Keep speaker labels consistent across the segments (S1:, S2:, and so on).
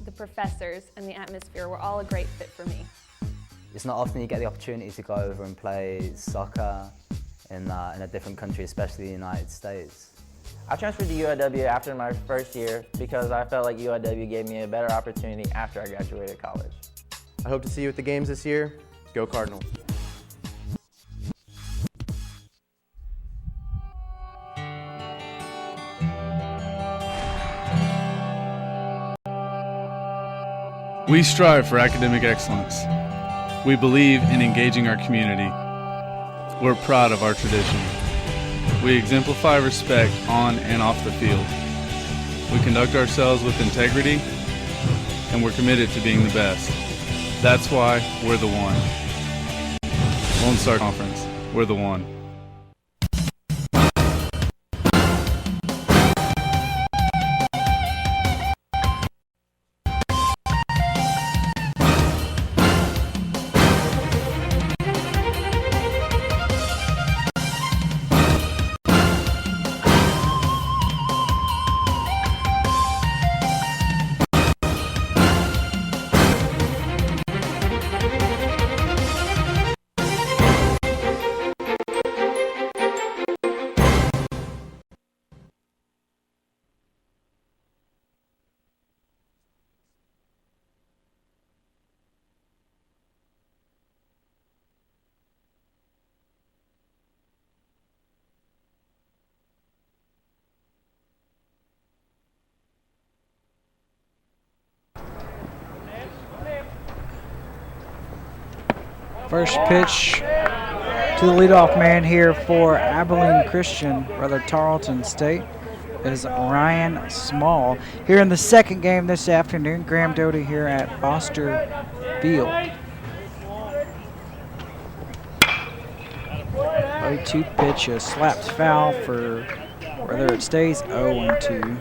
S1: the professors, and the atmosphere were all a great fit for me.
S2: It's not often you get the opportunity to go over and play soccer in a different country, especially the United States.
S3: I transferred to UIW after my first year because I felt like UIW gave me a better opportunity after I graduated college.
S4: I hope to see you at the games this year. Go Cardinals.
S5: We strive for academic excellence. We believe in engaging our community. We're proud of our tradition. We exemplify respect on and off the field. We conduct ourselves with integrity, and we're committed to being the best. That's why we're the one. Lone Star Conference, we're the one.
S6: First pitch to the leadoff man here for Abilene Christian, rather Tarleton State, is Ryan Small. Here in the second game this afternoon, Graham Doty here at Foster Field. 0-2 pitch, a slapped foul for whether it stays 0-2.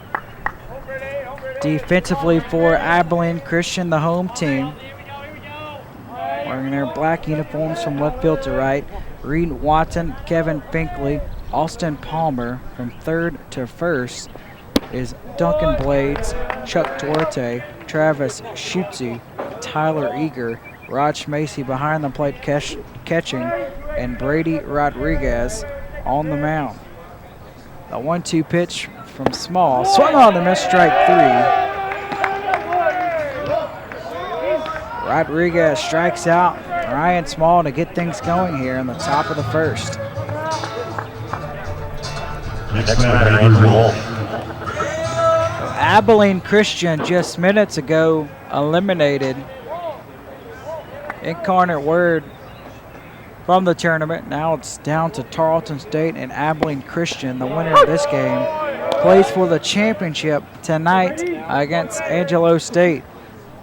S6: Defensively for Abilene Christian, the home team, wearing their black uniforms from left field to right, Reed Watson, Kevin Finkley, Austin Palmer. From third to first is Duncan Blades, Chuck Duarte, Travis Schutze, Tyler Eager, Raj Macy behind the plate catching, and Brady Rodriguez on the mound. The 1-2 pitch from Small, swung on and missed, strike 3. Rodriguez strikes out Ryan Small to get things going here in the top of the first.
S7: Next batter, Andrew Wolf.
S6: Abilene Christian just minutes ago eliminated Incarnate Word from the tournament. Now it's down to Tarleton State and Abilene Christian. The winner of this game plays for the championship tonight against Angelo State.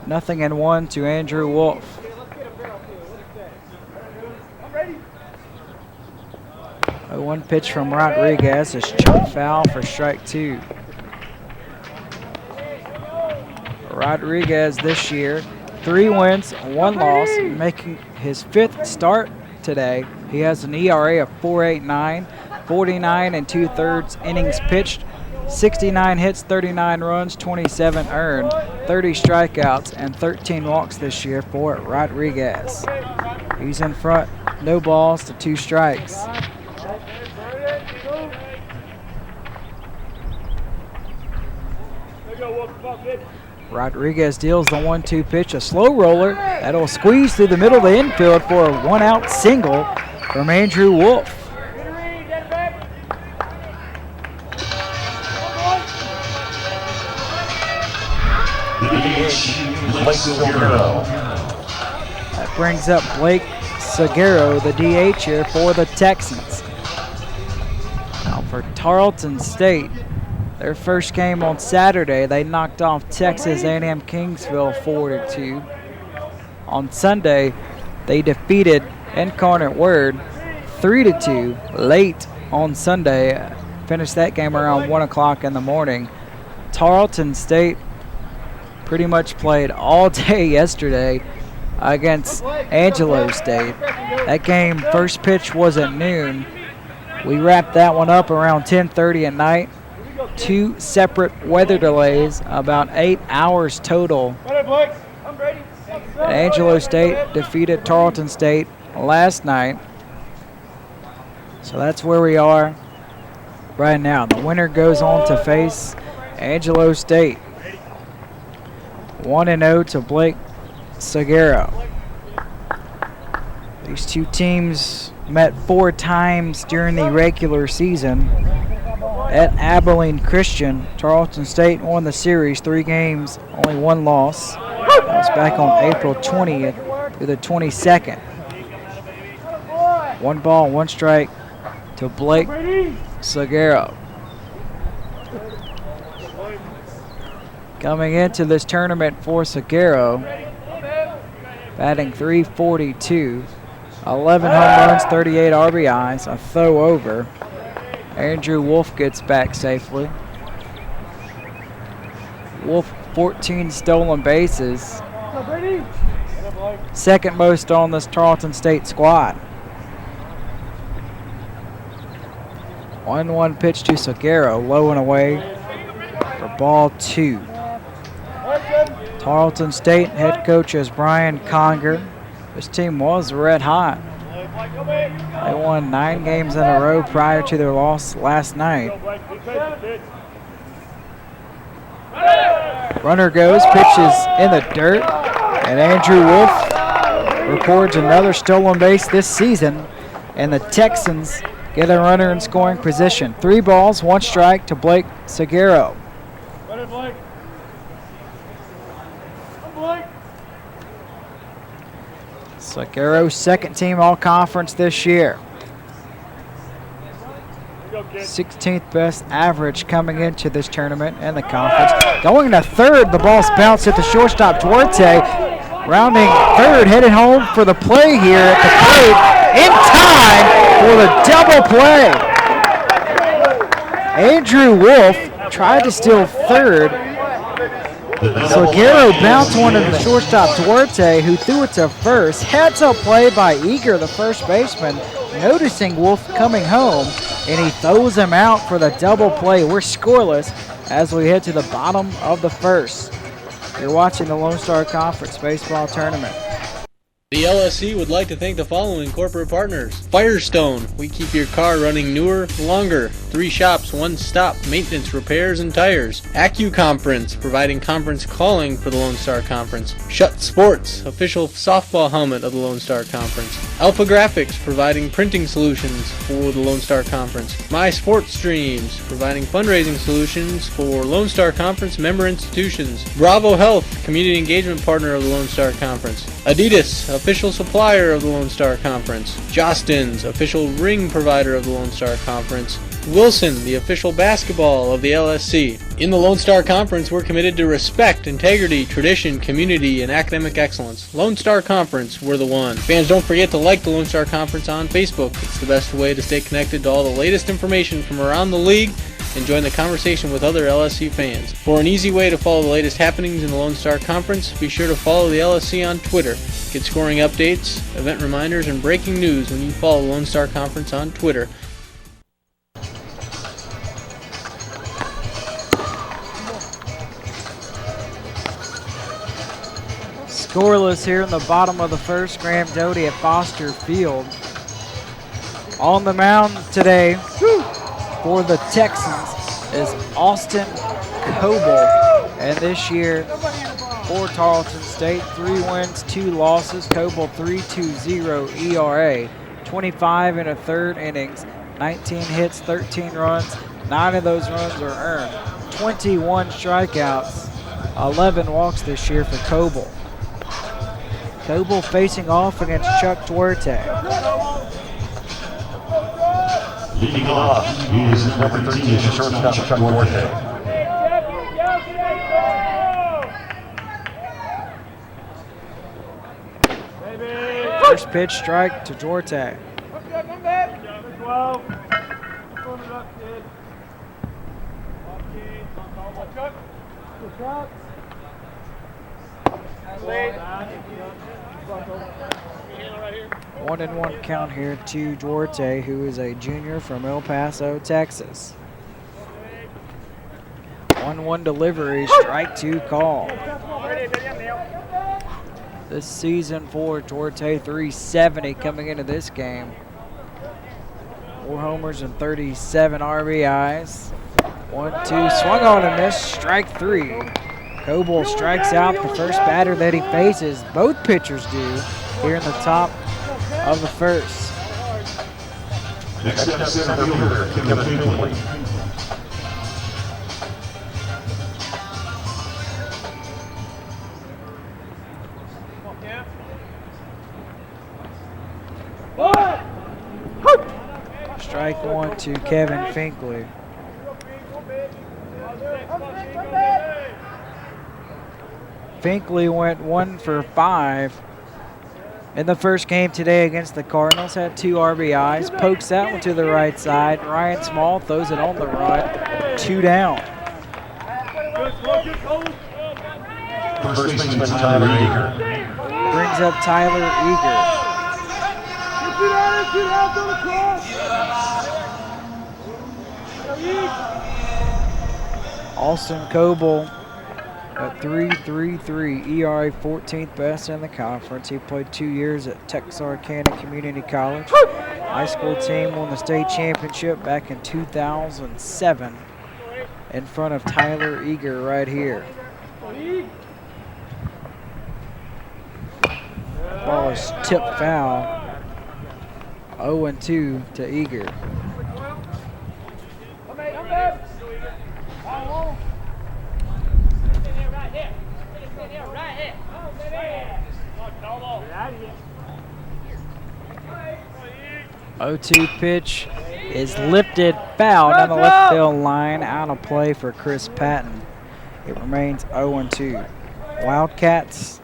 S6: 0-1 to Andrew Wolf. A 1 pitch from Rodriguez is chopped foul for strike 2. Rodriguez this year, 3 wins, 1 loss, making his 5th start today. He has an ERA of 4.89, 49 2/3 innings pitched, 69 hits, 39 runs, 27 earned, 30 strikeouts, and 13 walks this year for Rodriguez. He's in front, no balls to 2 strikes. Rodriguez deals the 1-2 pitch, a slow roller that'll squeeze through the middle of the infield for a 1-out single from Andrew Wolf. That brings up Blake Seguero, the DH here for the Texans. Now for Tarleton State, their first game on Saturday, they knocked off Texas A&M Kingsville 4-2. On Sunday, they defeated Incarnate Word 3-2 late on Sunday. Finished that game around 1 o'clock in the morning. Tarleton State pretty much played all day yesterday against Angelo State. That game, first pitch was at noon. We wrapped that one up around 10:30 at night. 2 separate weather delays, about 8 hours total. And Angelo State defeated Tarleton State last night. So that's where we are right now. The winner goes on to face Angelo State. 1-0 to Blake Seguero. These two teams met 4 times during the regular season at Abilene Christian. Tarleton State won the series 3 games, only 1 loss. That was back on April 20th through the 22nd. 1 ball, 1 strike to Blake Seguero. Coming into this tournament for Seguero, batting .342, 11 home runs, 38 RBIs, a throw over. Andrew Wolf gets back safely. Wolf 14 stolen bases, second most on this Tarleton State squad. 1-1 pitch to Seguero, low and away for ball 2. Tarleton State head coach is Brian Conger. This team was red hot. They won 9 games in a row prior to their loss last night. Runner goes, pitches in the dirt, and Andrew Wolf records another stolen base this season, and the Texans get a runner in scoring position. 3 balls, 1 strike to Blake Seguero. Seguero's second team all-conference this year. 16th best average coming into this tournament in the conference. Going to third, the ball's bounced at the shortstop, Duarte. Rounding third, headed home for the play here at the plate. In time for the double play. Andrew Wolf tried to steal third. Seguero bounced one to the shortstop, Duarte, who threw it to first. Heads up play by Eager, the first baseman, noticing Wolf coming home, and he throws him out for the double play. We're scoreless as we head to the bottom of the first. You're watching the Lone Star Conference Baseball Tournament.
S8: The LSC would like to thank the following corporate partners. Firestone, we keep your car running newer, longer. 3 shops, 1 stop, maintenance, repairs, and tires. AccuConference, providing conference calling for the Lone Star Conference. Shut Sports, official softball helmet of the Lone Star Conference. Alpha Graphics, providing printing solutions for the Lone Star Conference. My Sports Streams, providing fundraising solutions for Lone Star Conference member institutions. Bravo Health, community engagement partner of the Lone Star Conference. Adidas, official supplier of the Lone Star Conference. Jostens, official ring provider of the Lone Star Conference. Wilson, the official basketball of the LSC. In the Lone Star Conference, we're committed to respect, integrity, tradition, community, and academic excellence. Lone Star Conference, we're the one. Fans, don't forget to like the Lone Star Conference on Facebook. It's the best way to stay connected to all the latest information from around the league and join the conversation with other LSC fans. For an easy way to follow the latest happenings in the Lone Star Conference, be sure to follow the LSC on Twitter. Get scoring updates, event reminders, and breaking news when you follow the Lone Star Conference on Twitter.
S6: Scoreless here in the bottom of the first. Graham Doty at Foster Field. On the mound today for the Texans is Austin Coble. And this year for Tarleton State, 3 wins, 2 losses. Coble 3.20 ERA, 25 and a third innings, 19 hits, 13 runs. 9 of those runs are earned. 21 strikeouts, 11 walks this year for Coble. Coble facing off against Chuck Duarte.
S7: Leading off is number 13, shortstop Chuck Duarte.
S6: First pitch strike to Duarte. One and one count here to Duarte, who is a junior from El Paso, Texas. 1-1 delivery, strike 2 call. This season for Duarte, 370 coming into this game. 4 homers and 37 RBIs. 1-2, swung on and missed, strike 3. Coble strikes out the first batter that he faces. Both pitchers do here in the top of the first.
S7: Next up, center fielder, Kevin Finkley.
S6: Strike 1 to Kevin Finkley. Finkley went 1 for 5 in the first game today against the Cardinals. Had 2 RBIs. Pokes that one to the right side. Ryan Small throws it on the run. 2 down.
S7: First baseman Tyler Eager.
S6: Brings up Tyler Eager. Austin Coble at 3.33 ERA, 14th best in the conference. He played 2 years at Texarkana Community College. High school team won the state championship back in 2007 in front of Tyler Eager right here. Ball is tipped foul. 0-2 to Eager. O2 pitch is lifted, foul down the left field line, out of play for Chris Patton. It remains 0-2. Wildcats,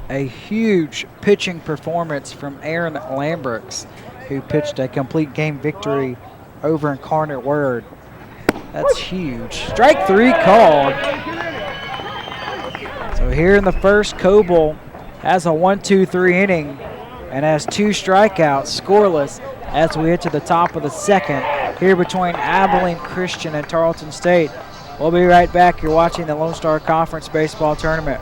S6: a huge pitching performance from Aaron Lambrooks, who pitched a complete game victory over Incarnate Word. That's huge. Strike 3 called. So here in the first, Coble has a 1-2-3 inning and has 2 strikeouts, scoreless, as we hit to the top of the second here between Abilene Christian and Tarleton State. We'll be right back. You're watching the Lone Star Conference Baseball Tournament.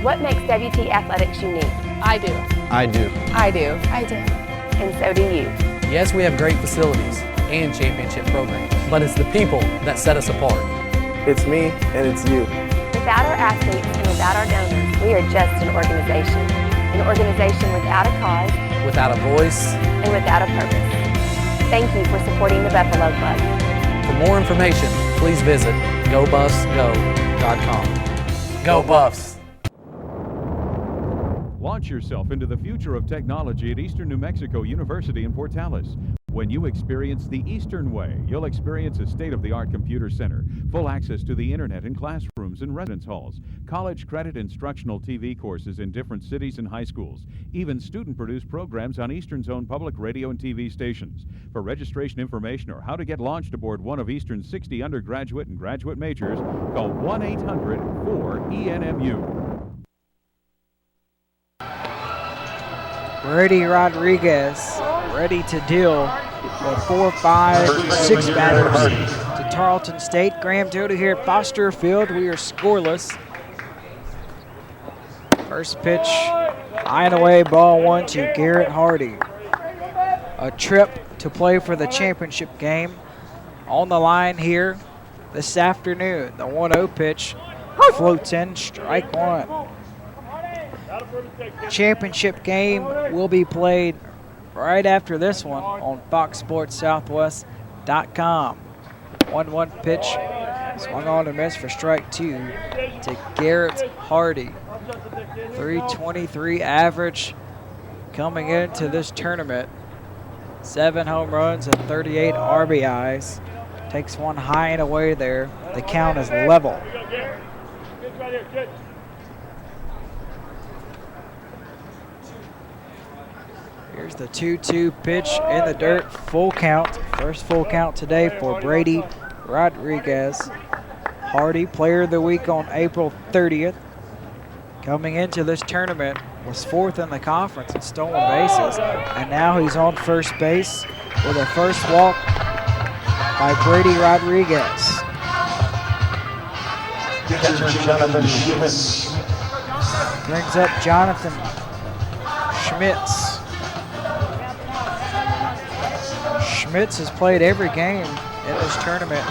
S9: What makes WT Athletics unique?
S1: I do.
S4: I do.
S1: I do. I do.
S9: And so do you.
S10: Yes, we have great facilities and championship programs, but it's the people that set us apart.
S4: It's me and it's you.
S9: Without our athletes and without our donors, we are just an organization. An organization without a cause,
S10: Without a voice,
S9: and without a purpose. Thank you for supporting the Buffalo Club.
S10: for more information, please visit GoBuffsGo.com. Go Buffs!
S11: Launch yourself into the future of technology at Eastern New Mexico University in Portales. When you experience the Eastern Way, you'll experience a state-of-the-art computer center, full access to the internet in classrooms and residence halls, college credit instructional TV courses in different cities and high schools, even student-produced programs on Eastern's own public radio and TV stations. For registration information or how to get launched aboard one of Eastern's 60 undergraduate and graduate majors, call 1-800-4ENMU.
S6: Brady Rodriguez ready to deal with 4, 5, 6 batters to Tarleton State. Graham Doty here at Foster Field. We are scoreless. First pitch, high and away, ball 1 to Garrett Hardy. A trip to play for the championship game on the line here this afternoon. The 1-0 pitch floats in, strike 1. Championship game will be played right after this one on FoxSportsSouthwest.com. 1-1 pitch, swung on and missed for strike 2 to Garrett Hardy. 323 average coming into this tournament. 7 home runs and 38 RBIs. Takes one high and away there. The count is level. Here's the 2-2 pitch in the dirt, full count. First full count today for Brady Rodriguez. Hardy, Player of the Week on April 30th. Coming into this tournament, was 4th in the conference in stolen bases, and now he's on first base with a first walk by Brady Rodriguez.
S7: Catcher Jonathan Schmitz.
S6: Brings up Jonathan Schmitz. Schmitz has played every game in this tournament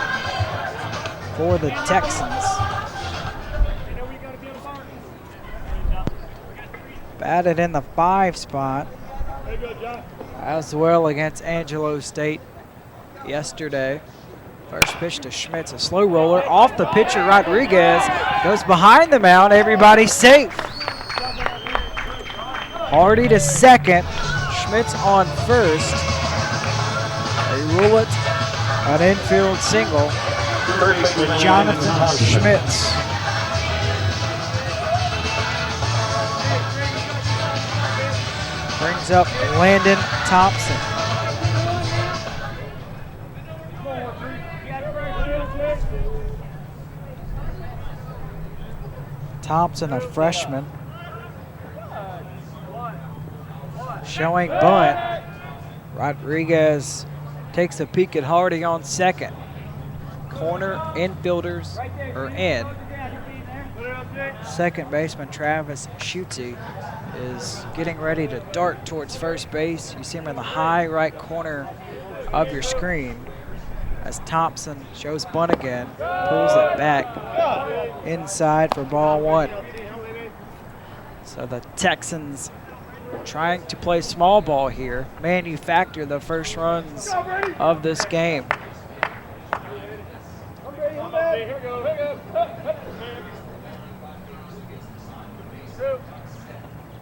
S6: for the Texans. Batted in the 5 spot as well against Angelo State yesterday. First pitch to Schmitz, a slow roller off the pitcher Rodriguez, goes behind the mound, everybody's safe. Hardy to second, Schmitz on first. They rule it an infield single. Jonathan Schmitz. Brings up Landon Thompson. Thompson, a freshman. Showing bunt. Rodriguez takes a peek at Hardy on second. Corner infielders are in. Second baseman Travis Schutze is getting ready to dart towards first base. You see him in the high right corner of your screen as Thompson shows bunt again, pulls it back inside for ball 1. So the Texans trying to play small ball here, manufacture the first runs of this game.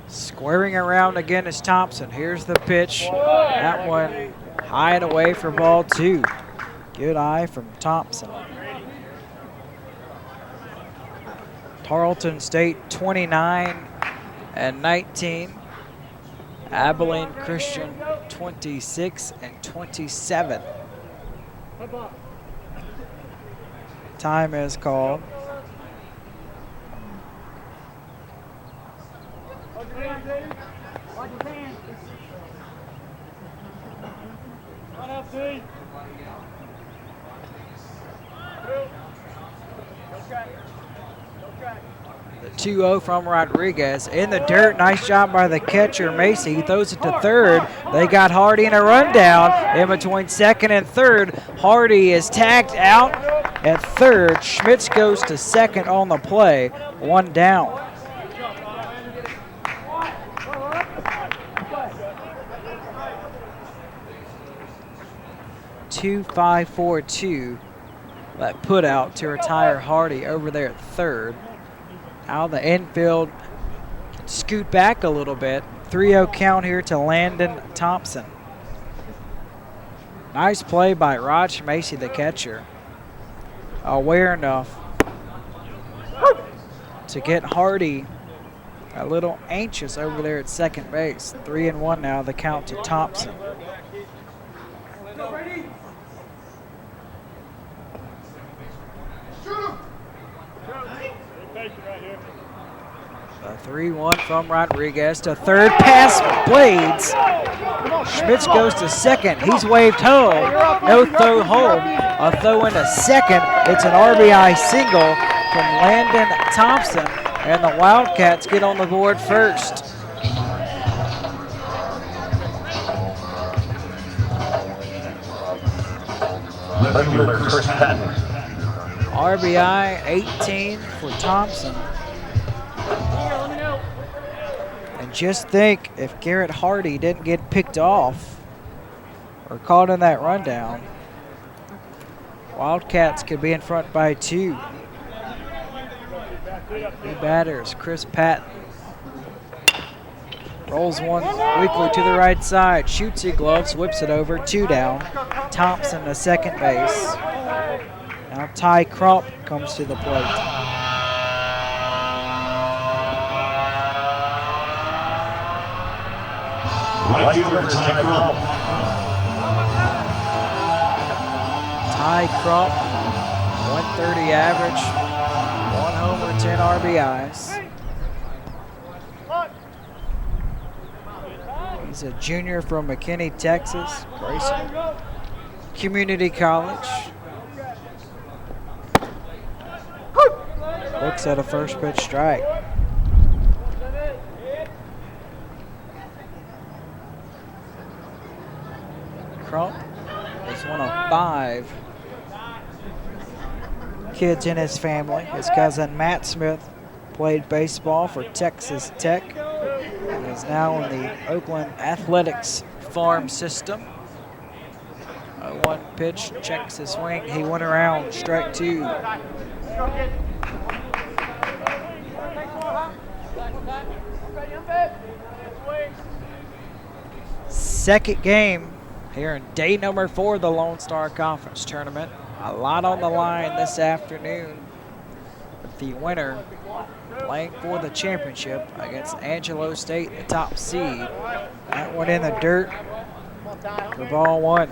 S6: Squaring around again is Thompson. Here's the pitch. That one high and away for ball 2. Good eye from Thompson. Tarleton State 29-19. Abilene Christian 26-27. Time is called. The 2-0 from Rodriguez in the dirt. Nice job by the catcher, Macy. He throws it to third. They got Hardy in a rundown in between second and third. Hardy is tagged out at third. Schmitz goes to second on the play. 1 down. .254.2. That put out to retire Hardy over there at third. Now the infield can scoot back a little bit. 3-0 count here to Landon Thompson. Nice play by Raj Macy, the catcher. Aware enough to get Hardy a little anxious over there at second base. 3-1 now, the count to Thompson. A 3-1 from Rodriguez to third. Pass Blades. Schmitz goes to second. He's waved home. No throw home. A throw into second. It's an RBI single from Landon Thompson. And the Wildcats get on the board first. RBI 18 for Thompson. And just think, if Garrett Hardy didn't get picked off or caught in that rundown, Wildcats could be in front by 2. New batters, Chris Patton. Rolls one weakly to the right side. Shoots it, gloves, whips it over. 2 down. Thompson to second base. Now Ty Crump comes to the plate.
S7: Right fielder Ty Crump.
S6: Ty Crump, 130 average, 1 homer, 10 RBIs. He's a junior from McKinney, Texas, Grayson Community College. Looks at a first pitch strike. Crump is one of 5 kids in his family. His cousin Matt Smith played baseball for Texas Tech and is now in the Oakland Athletics farm system. 1 pitch, checks his swing. He went around, strike 2. Second game here in day number 4 of the Lone Star Conference Tournament. A lot on the line this afternoon, with the winner playing for the championship against Angelo State, the top seed. That one in the dirt for ball 1.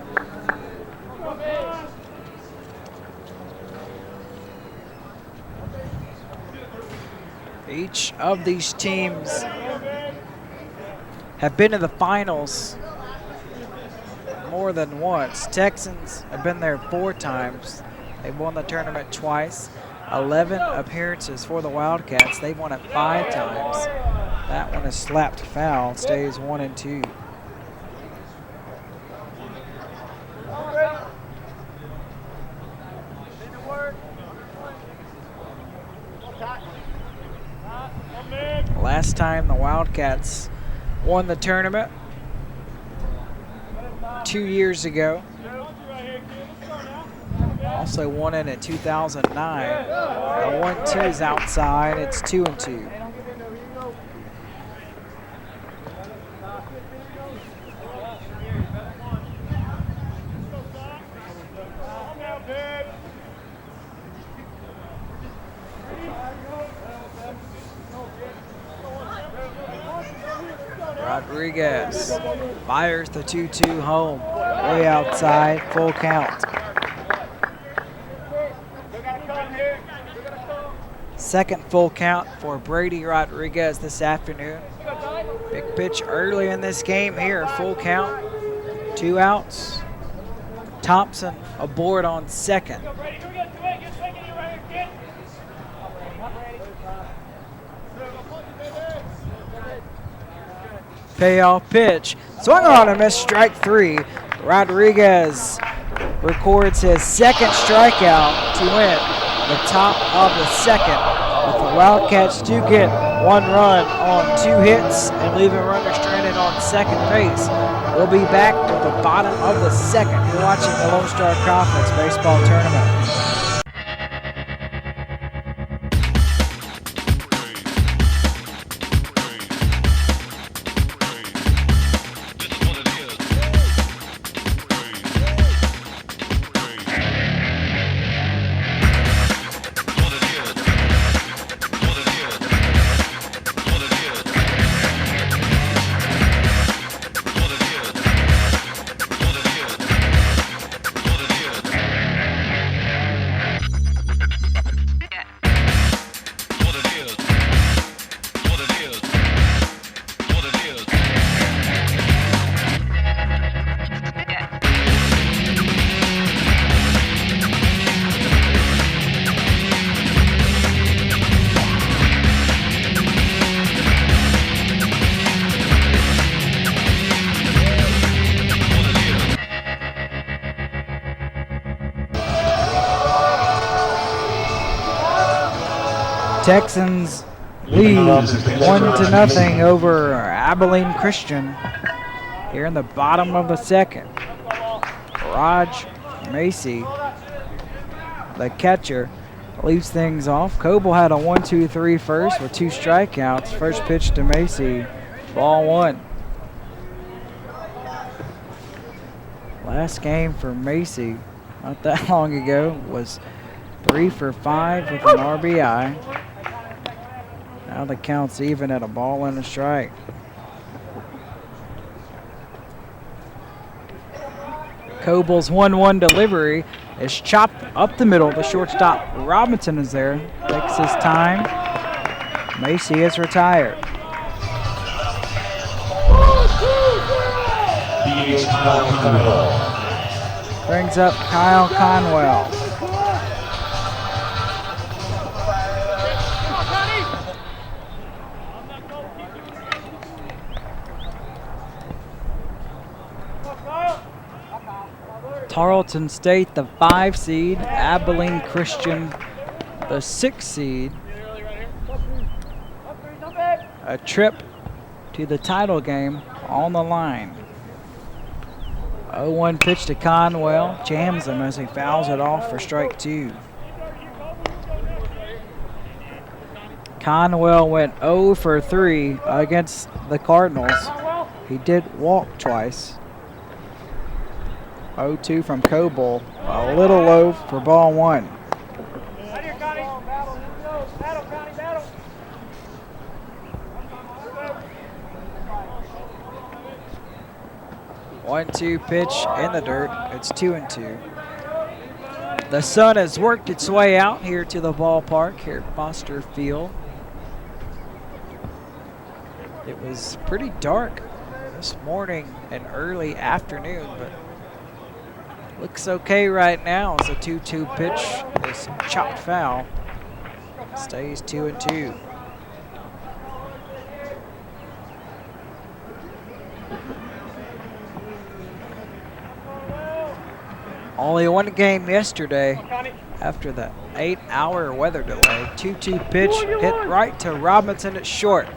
S6: Each of these teams have been to the finals more than once. Texans have been there 4 times. They've won the tournament twice. 11 appearances for the Wildcats. They've won it 5 times. That one is slapped foul, stays 1-2. Last time the Wildcats won the tournament 2 years ago. Also won it in 2009. The 1-2 is outside. It's 2-2. Rodriguez fires the 2-2 home. Way outside, full count. Second full count for Brady Rodriguez this afternoon. Big pitch early in this game here, full count. 2 outs. Thompson aboard on second. Payoff pitch. Swung on and missed, strike 3. Rodriguez records his second strikeout to win the top of the second. But the Wildcats do get 1 run on 2 hits and leaving runners stranded on second base. We'll be back with the bottom of the second. You're watching the Lone Star Conference Baseball Tournament. Texans lead 1-0 over Abilene Christian here in the bottom of the second. Raj Macy, the catcher, leads things off. Coble had a 1-2-3 first with 2 strikeouts. First pitch to Macy, ball 1. Last game for Macy, not that long ago, was 3 for 5 with an RBI. Now the count's even at a ball and a strike. Coble's 1-1 delivery is chopped up the middle. The shortstop Robinson is there. Takes his time. Macy is retired. Brings up Kyle Conwell. Tarleton State, the 5 seed, Abilene Christian, the 6 seed. A trip to the title game on the line. 0-1 pitch to Conwell, jams him as he fouls it off for strike 2. Conwell went 0 for 3 against the Cardinals. He did walk twice. 0-2 from Coble, a little low for ball 1. 1-2 pitch in the dirt. It's 2-2. The sun has worked its way out here to the ballpark here at Foster Field. It was pretty dark this morning and early afternoon, but looks okay right now as a 2-2 pitch is chopped foul. Stays 2-2. Only one game yesterday after the 8-hour weather delay. 2-2 pitch hit right to Robinson at short.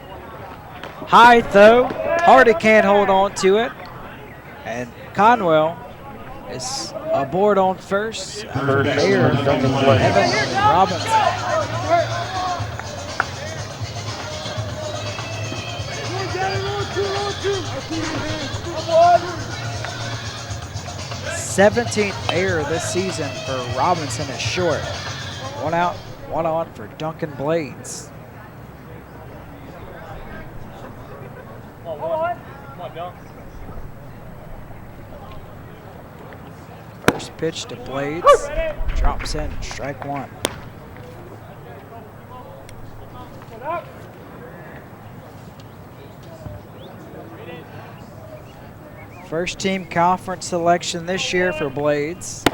S6: High throw, Hardy can't hold on to it. And Conwell is aboard on first after the error from Evan Robinson. th error this season for Robinson at short. 1 out, 1 on for Duncan Blades. First pitch to Blades, drops in, strike 1. First team conference selection this year for Blades.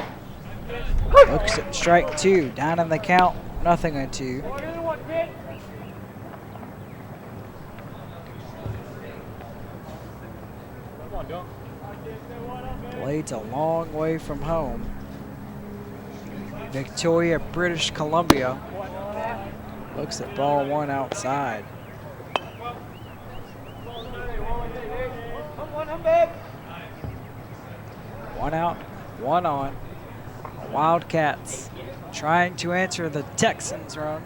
S6: Looks at strike 2, down in the count, 0-2. Blades a long way from home. Victoria, British Columbia. Looks at ball 1 outside. One out, 1 on. Wildcats trying to answer the Texans run.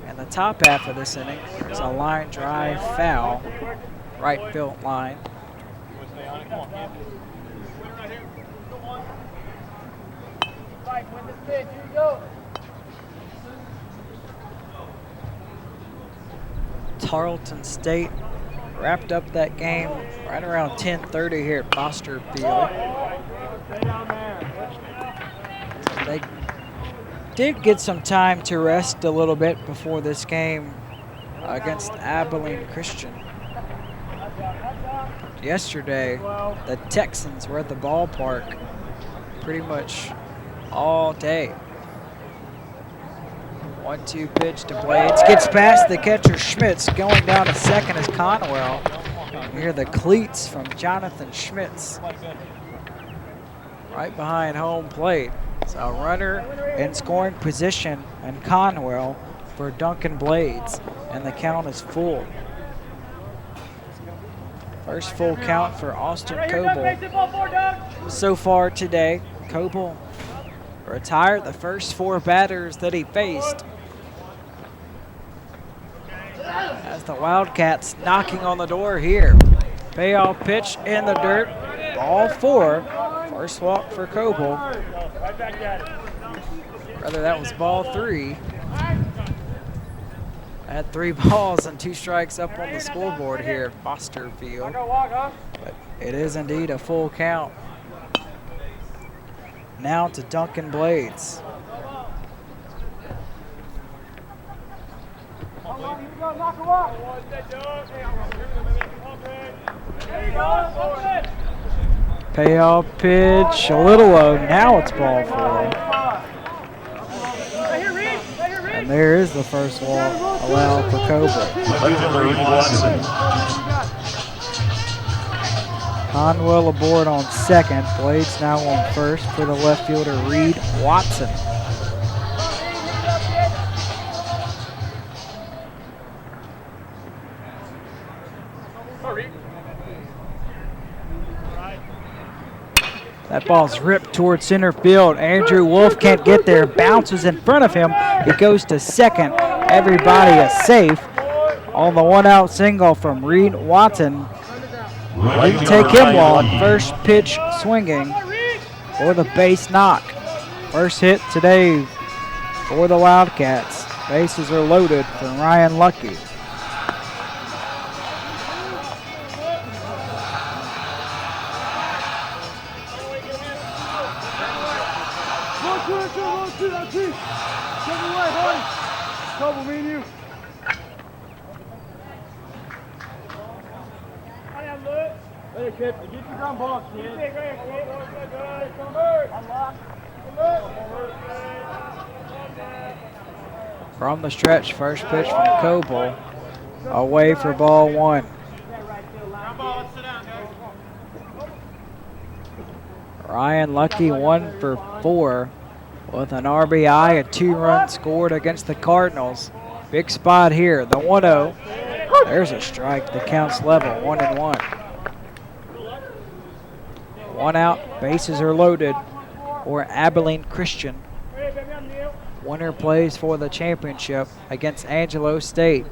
S6: And the top half of this inning, there's a line drive foul, right field line. Tarleton State wrapped up that game right around 10:30 here at Foster Field. They did get some time to rest a little bit before this game against Abilene Christian. Yesterday, the Texans were at the ballpark pretty much all day. 1-2 pitch to Blades. Gets past the catcher Schmitz. Going down to second is Conwell. You hear the cleats from Jonathan Schmitz right behind home plate. So a runner in scoring position and Conwell for Duncan Blades. And the count is full. First full count for Austin Coble so far today. Coble retired the first 4 batters that he faced. As the Wildcats knocking on the door here. Payoff pitch in the dirt. Ball 4. First walk for Coble. Rather, that was ball 3. I had 3 balls and 2 strikes up on the scoreboard here at Foster Field. But it is indeed a full count. Now to Duncan Blades. Payoff pitch, a little low. Now it's ball 4. And there is the first walk allowed for Coble. Conwell aboard on second. Blades now on first for the left fielder, Reed Watson. That ball's ripped towards center field. Andrew Wolf can't get there, bounces in front of him. He goes to second. Everybody is safe on the one-out single from Reed Watson. Didn't take him long. First pitch swinging for the base knock. First hit today for the Wildcats. Bases are loaded for Ryan Lucky.
S12: Trouble, me and you. Hey, kid, get your drum box, kid.
S6: From the stretch, first pitch from Coble. Away for ball one. Ryan Lucky 1 for 4 with an RBI, a 2-run scored against the Cardinals. Big spot here, the 1-0. There's a strike, the count's level, 1-1. One out, bases are loaded for Abilene Christian. Winner plays for the championship against Angelo State.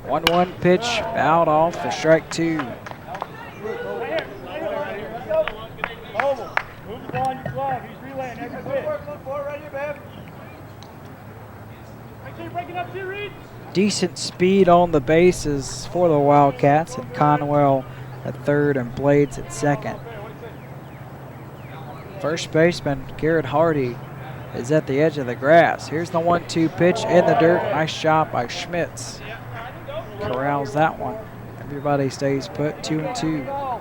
S6: 1-1 pitch, fouled off for strike 2. Decent speed on the bases for the Wildcats, and Conwell at third and Blades at second. First baseman Garrett Hardy is at the edge of the grass. Here's the 1-2 pitch in the dirt. Nice job by Schmitz. Corrals that one. Everybody stays put, 2-2.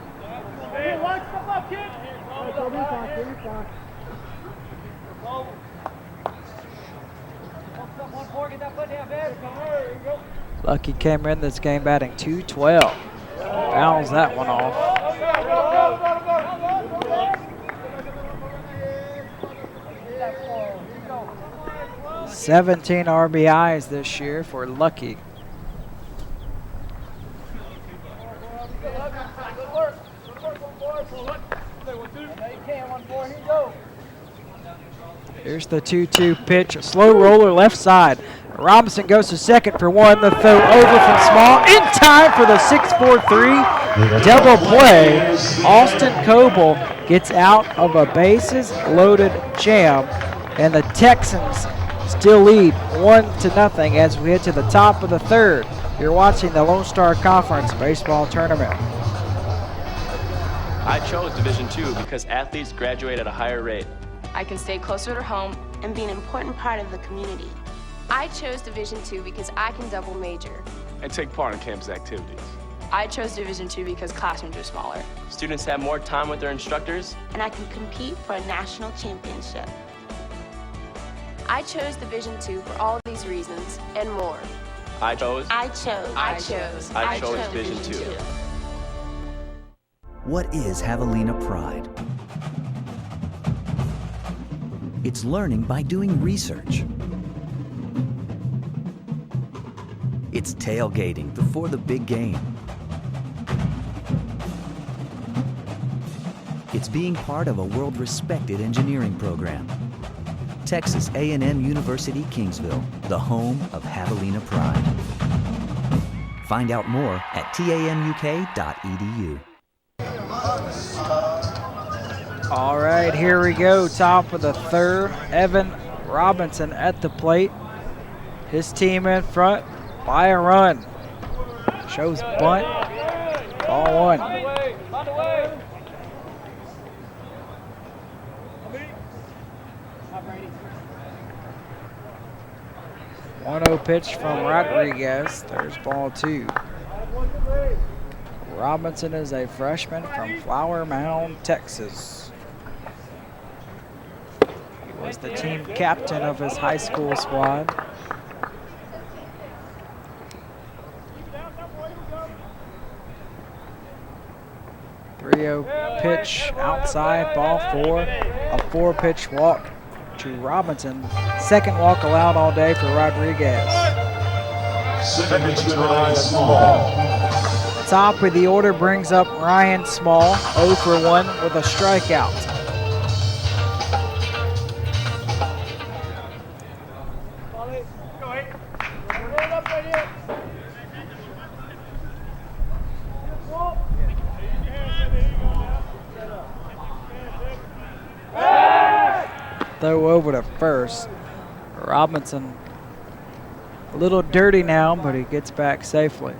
S6: Lucky came in this game batting .212. Fouls that one off. 17 RBIs this year for Lucky. Here's the 2-2 pitch, a slow roller left side. Robinson goes to second for one. The throw over from Small in time for the 6-4-3 double play. Austin Coble gets out of a bases loaded jam, and the Texans still lead 1-0 as we head to the top of the third. You're watching the Lone Star Conference Baseball Tournament.
S13: I chose Division II because athletes graduate at a higher rate.
S14: I can stay closer to home and be an important part of the community. I chose Division II because I can double major
S13: and take part in campus activities.
S14: I chose Division II because classrooms are smaller.
S13: Students have more time with their instructors.
S14: And I can compete for a national championship. I chose Division II for all of these reasons and more.
S13: I chose
S14: Division II.
S15: What is Javelina Pride? It's learning by doing research. It's tailgating before the big game. It's being part of a world-respected engineering program. Texas A&M University Kingsville, the home of Javelina Pride. Find out more at tamuk.edu.
S6: All right, here we go. Top of the third. Evan Robinson at the plate. His team in front by a run. Shows bunt. Ball one. 1-0 pitch from Rodriguez. There's ball two. Robinson is a freshman from Flower Mound, Texas. He was the team captain of his high school squad. 3-0 pitch outside, ball 4. A 4-pitch walk to Robinson. Second walk allowed all day for Rodriguez.
S7: Second baseman Ryan Small.
S6: Top of the order brings up Ryan Small, 0 for 1 with a strikeout. Throw over to first. Robinson a little dirty now, but he gets back safely.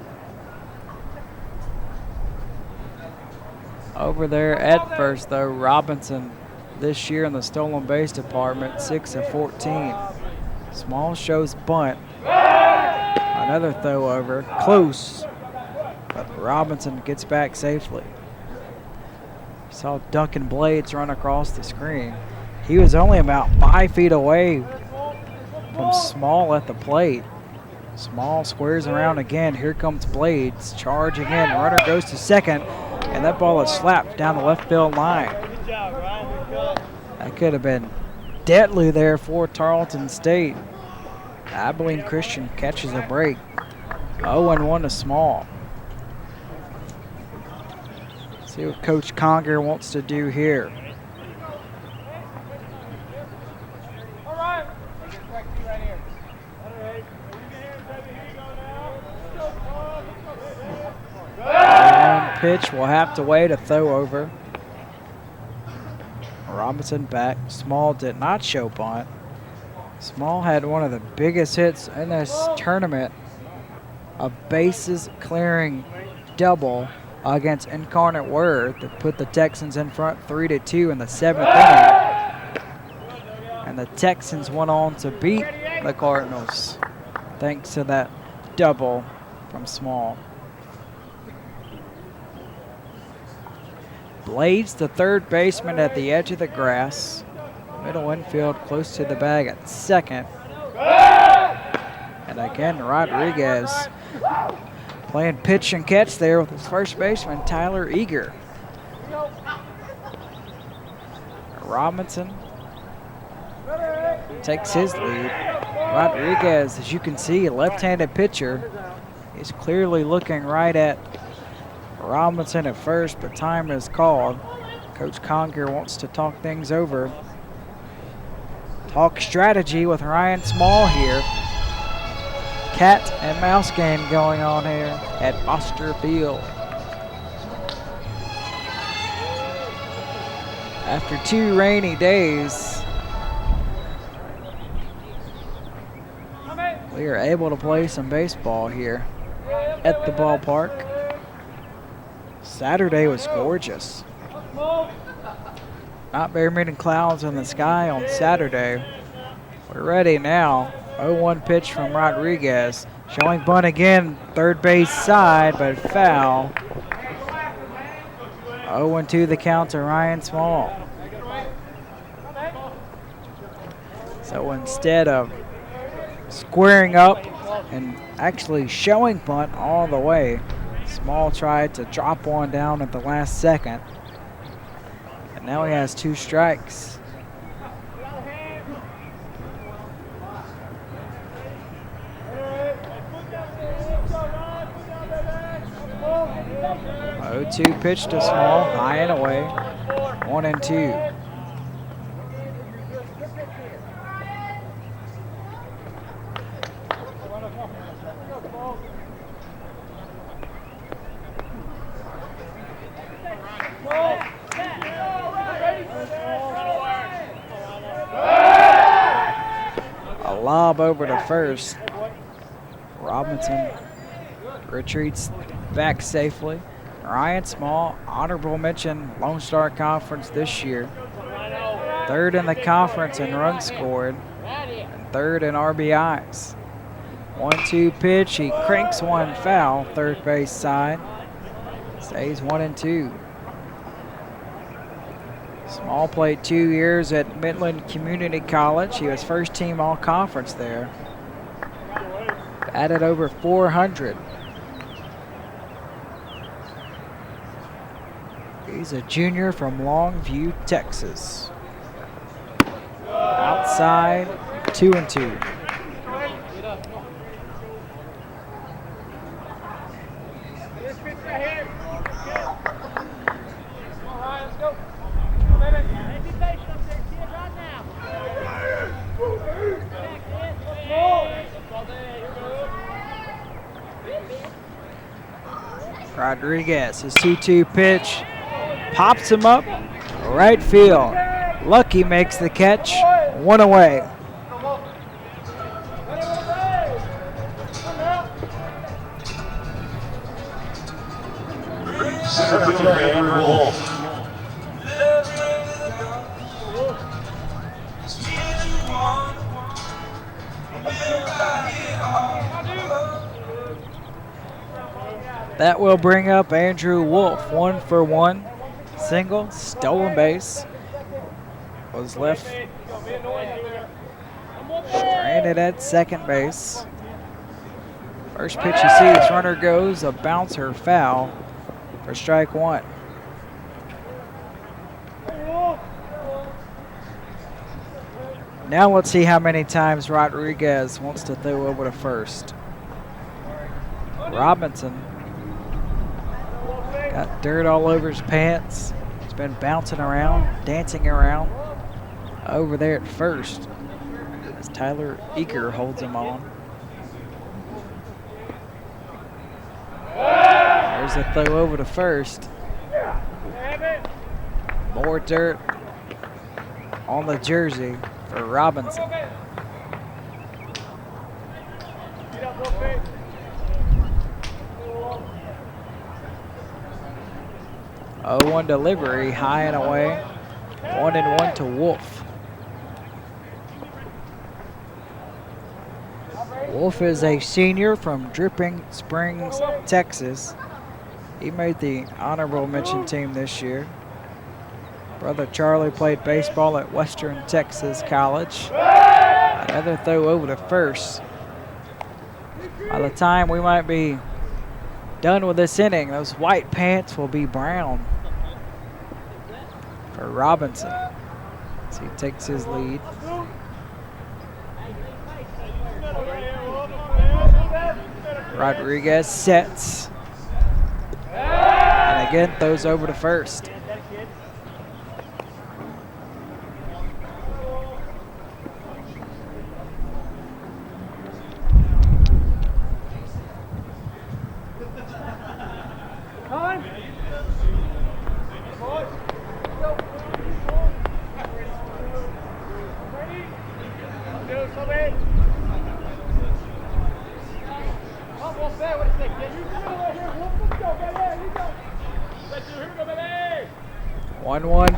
S6: Over there at first, though, Robinson this year in the stolen base department, 6 of 14. Small shows bunt. Another throw over, close, but Robinson gets back safely. Saw Duncan Blades run across the screen. He was only about 5 feet away from Small at the plate. Small squares around again. Here comes Blades. Charge again. Runner goes to second, and that ball is slapped down the left field line. That could have been deadly there for Tarleton State. Abilene Christian catches a break. 0-1 to Small. See what Coach Conger wants to do here. Pitch will have to wait, a throw over. Robinson back. Small did not show bunt. Small had one of the biggest hits in this tournament. A bases clearing double against Incarnate Word that put the Texans in front 3-2 in the 7th inning. And the Texans went on to beat the Cardinals thanks to that double from Small. Blades, the third baseman, at the edge of the grass. Middle infield close to the bag at second. And again, Rodriguez playing pitch and catch there with his first baseman, Tyler Eager. Robinson takes his lead. Rodriguez, as you can see, a left-handed pitcher, is clearly looking right at Robinson at first, but time is called. Coach Conger wants to talk things over. Talk strategy with Ryan Small here. Cat and mouse game going on here at Foster Field. After 2 rainy days, we are able to play some baseball here at the ballpark. Saturday was gorgeous. Not very many clouds in the sky on Saturday. We're ready now. 0-1 pitch from Rodriguez. Showing bunt again, third base side, but foul. 0-2 the count to Ryan Small. So instead of squaring up and actually showing bunt all the way, Small tried to drop one down at the last second. And now he has 2 strikes. Oh, 0-2 pitch to Small, high and away. 1-2. Lob over to first. Robinson retreats back safely. Ryan Small, honorable mention, Lone Star Conference this year. 3rd in the conference in runs scored and 3rd in RBIs. 1-2 pitch, he cranks one foul, third base side. Stays 1-2. Small played 2 years at Midland Community College. He was first team all-conference there. Added over 400. He's a junior from Longview, Texas. Outside, 2-2. Rodriguez, his 2-2 pitch, pops him up, right field. Lucky makes the catch, 1 away.
S7: Center fielder Andrew Wolf.
S6: That will bring up Andrew Wolf, 1 for 1. Single, stolen base. Was left stranded at second base. First pitch you see, its runner goes, a bouncer foul for strike 1. Now let's see how many times Rodriguez wants to throw over to first. Robinson got dirt all over his pants. He's been bouncing around, dancing around over there at first as Tyler Eager holds him on. There's a throw over to first. More dirt on the jersey for Robinson. 0-1 delivery, high and away. 1-1 to Wolf. Wolf is a senior from Dripping Springs, Texas. He made the honorable mention team this year. Brother Charlie played baseball at Western Texas College. Another throw over to first. By the time we might be done with this inning, those white pants will be brown for Robinson as he takes his lead. Rodriguez sets and again throws over to first.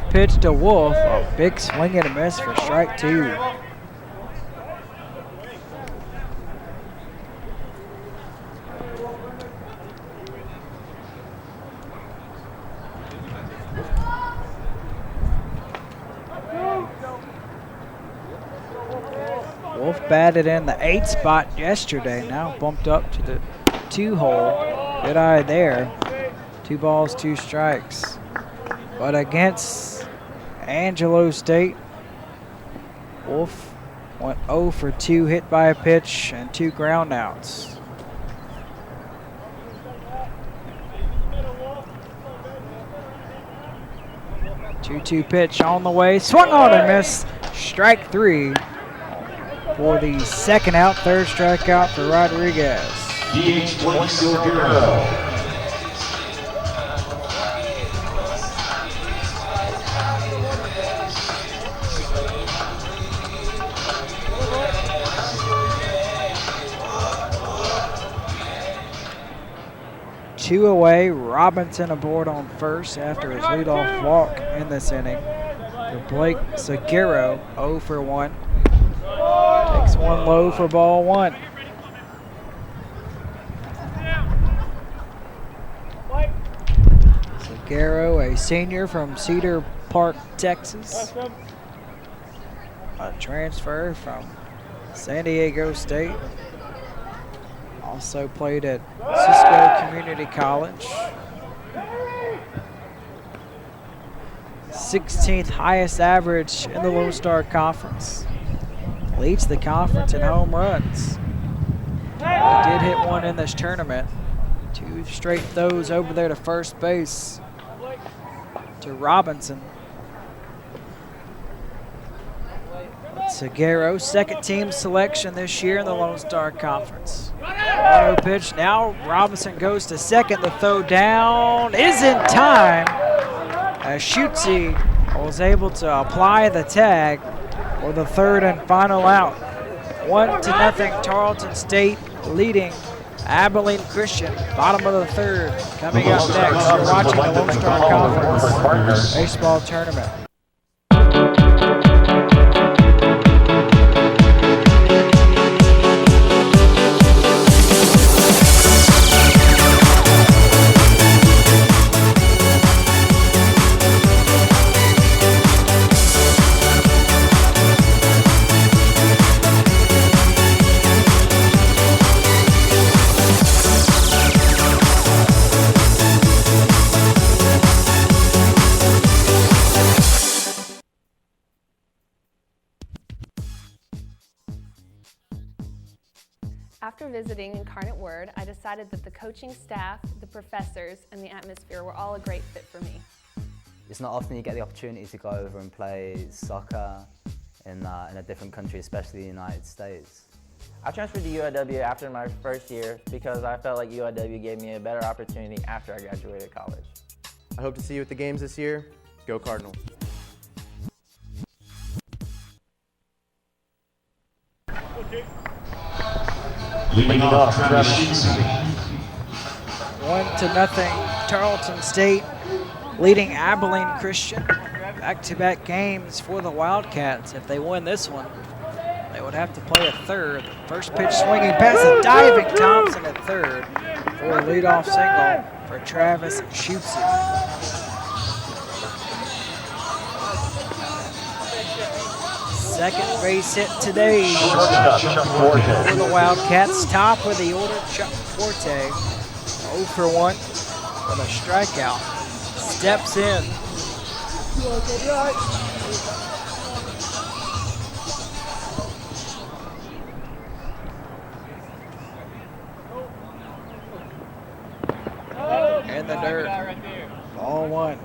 S6: Pitch to Wolf, a big swing and a miss for strike 2. Wolf batted in the 8 spot yesterday, now bumped up to the 2 hole. Good eye there. 2 balls, 2 strikes. But against Angelo State, Wolf went 0 for 2, hit by a pitch and 2 ground outs. Two pitch on the way, swung on and missed. Strike 3 for the second out, third strikeout for Rodriguez.
S7: DH Blake Silguero.
S6: 2 away, Robinson aboard on first after his leadoff walk in this inning. For Blake Seguero, 0 for 1. Takes 1 low for ball 1. Seguero, a senior from Cedar Park, Texas. A transfer from San Diego State. Also played at Cisco Community College. 16th highest average in the Lone Star Conference. Leads the conference in home runs. He did hit one in this tournament. 2 straight throws over there to first base to Robinson. Seguero, second team selection this year in the Lone Star Conference. 1-0 pitch. Now Robinson goes to second. The throw down is in time as Schutze was able to apply the tag for the third and final out. 1-0 Tarleton State leading Abilene Christian. Bottom of the third. Coming up next, you're watching the Lone Star Conference baseball tournament.
S1: After visiting Incarnate Word, I decided that the coaching staff, the professors, and the atmosphere were all a great fit for me.
S2: It's not often you get the opportunity to go over and play soccer in a different country, especially the United States.
S3: I transferred to UIW after my first year because I felt like UIW gave me a better opportunity after I graduated college.
S4: I hope to see you at the games this year. Go Cardinals.
S7: Leading off, Travis Schutze.
S6: 1-0 Tarleton State leading Abilene Christian. Back-to-back games for the Wildcats. If they win this one, they would have to play a third. First pitch swinging past a diving Thompson at third for a leadoff single for Travis Schutze. Second base hit today for the Wildcats. Top of the order, Chuck Forte. 0 for 1 with a strikeout. Steps in. In the dirt. Ball 1.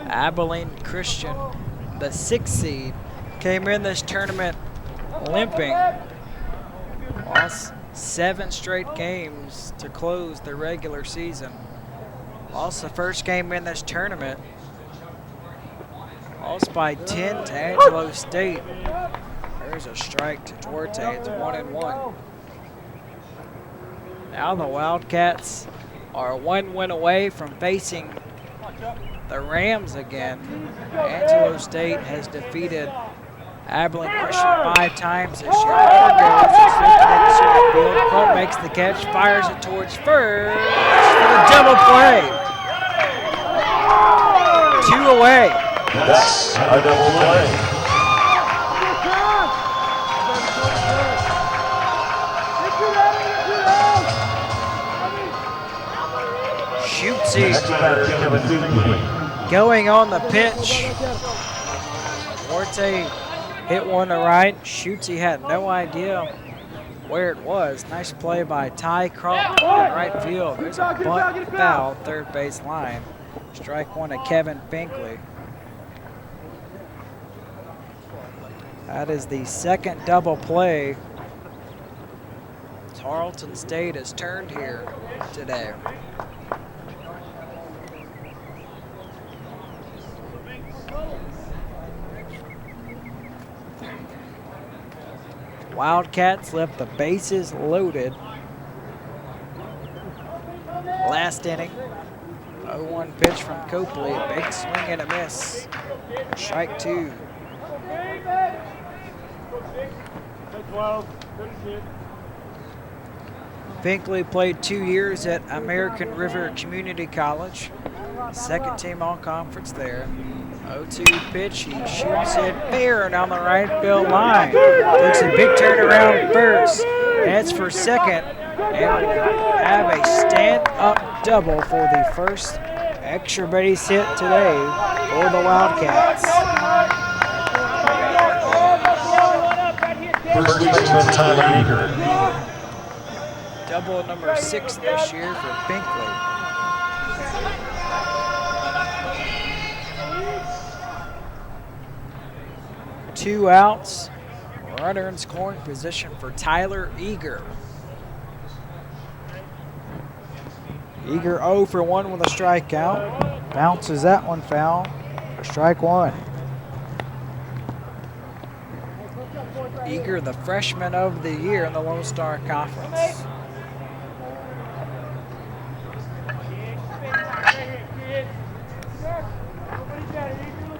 S6: Abilene Christian, the 6th seed, came in this tournament limping. Lost 7 straight games to close the regular season. Lost the first game in this tournament. Lost by 10 to Angelo State. There's a strike to Duarte. It's 1-1. Now the Wildcats are 1 win away from facing the Rams again. Angelo State has defeated Abilene Christian 5 times this year. Runner goes, it's lifted in the center field. Crump makes the catch, fires it towards first for the double play. 2 away.
S7: That's a double play.
S6: Schutze going on the pitch. Duarte hit one to right. Schutze had no idea where it was. Nice play by Ty Crump in right field. There's a bunt foul, third base line. Strike 1 to Kevin Finkley. That is the second double play Tarleton State has turned here today. Wildcats left the bases loaded. Last inning. 0-1 pitch from Copley. Big swing and a miss. Strike 2. Finkley played 2 years at American River Community College. Second team all-conference there. 0-2 pitch, he shoots it fair down the right field line. Takes a big turnaround first, heads for second, and have a stand-up double for the first extra base hit today for the Wildcats.
S7: First baseman Tyler Eager.
S6: Double number 6 this year for Binkley. Two outs. Runner in scoring position for Tyler Eager. Eager 0 for 1 with a strikeout. Bounces that one foul for strike one. Eager, the freshman of the year in the Lone Star Conference.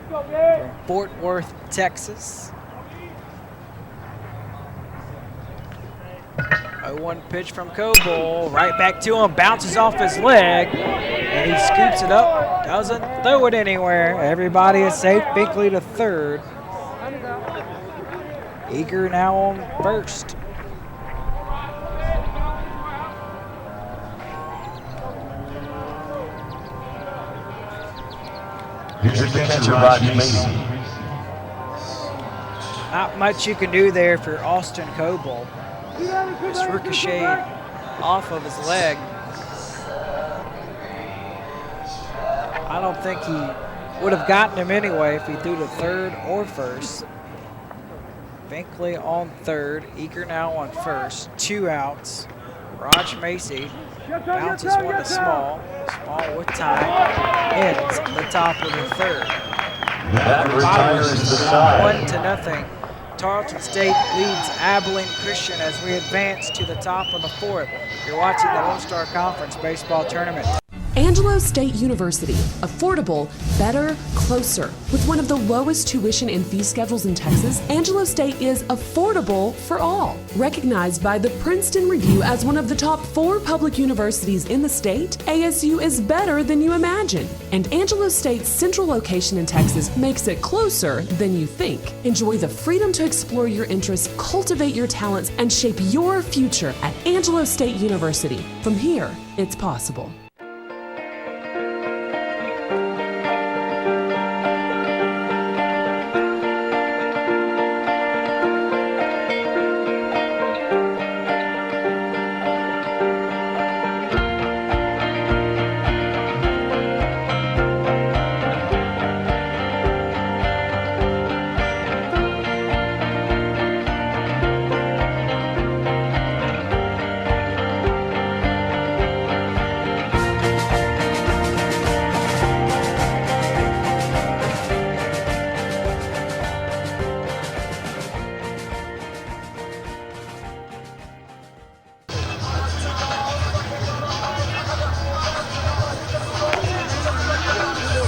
S6: From Fort Worth, Texas. 0-1 pitch from Coble, right back to him, bounces off his leg, and he scoops it up, doesn't throw it anywhere. Everybody is safe, Binkley to third. Eager now on first.
S7: Here's your catcher, Rodney Macy.
S6: Not much you can do there for Austin Coble. Just ricocheted off of his leg. I don't think he would have gotten him anyway if he threw to third or first. Binkley on third, Eager now on first. Two outs. Raj Macy bounces one to Small. Small with time. Ends the top of the third.
S7: That retires the side.
S6: 1-0. Tarleton State leads Abilene Christian as we advance to the top of the fourth. You're watching the Lone Star Conference Baseball Tournament.
S16: Angelo State University. Affordable, better, closer. With one of the lowest tuition and fee schedules in Texas, Angelo State is affordable for all. Recognized by the Princeton Review as one of the top 4 public universities in the state, ASU is better than you imagine. And Angelo State's central location in Texas makes it closer than you think. Enjoy the freedom to explore your interests, cultivate your talents, and shape your future at Angelo State University. From here, it's possible.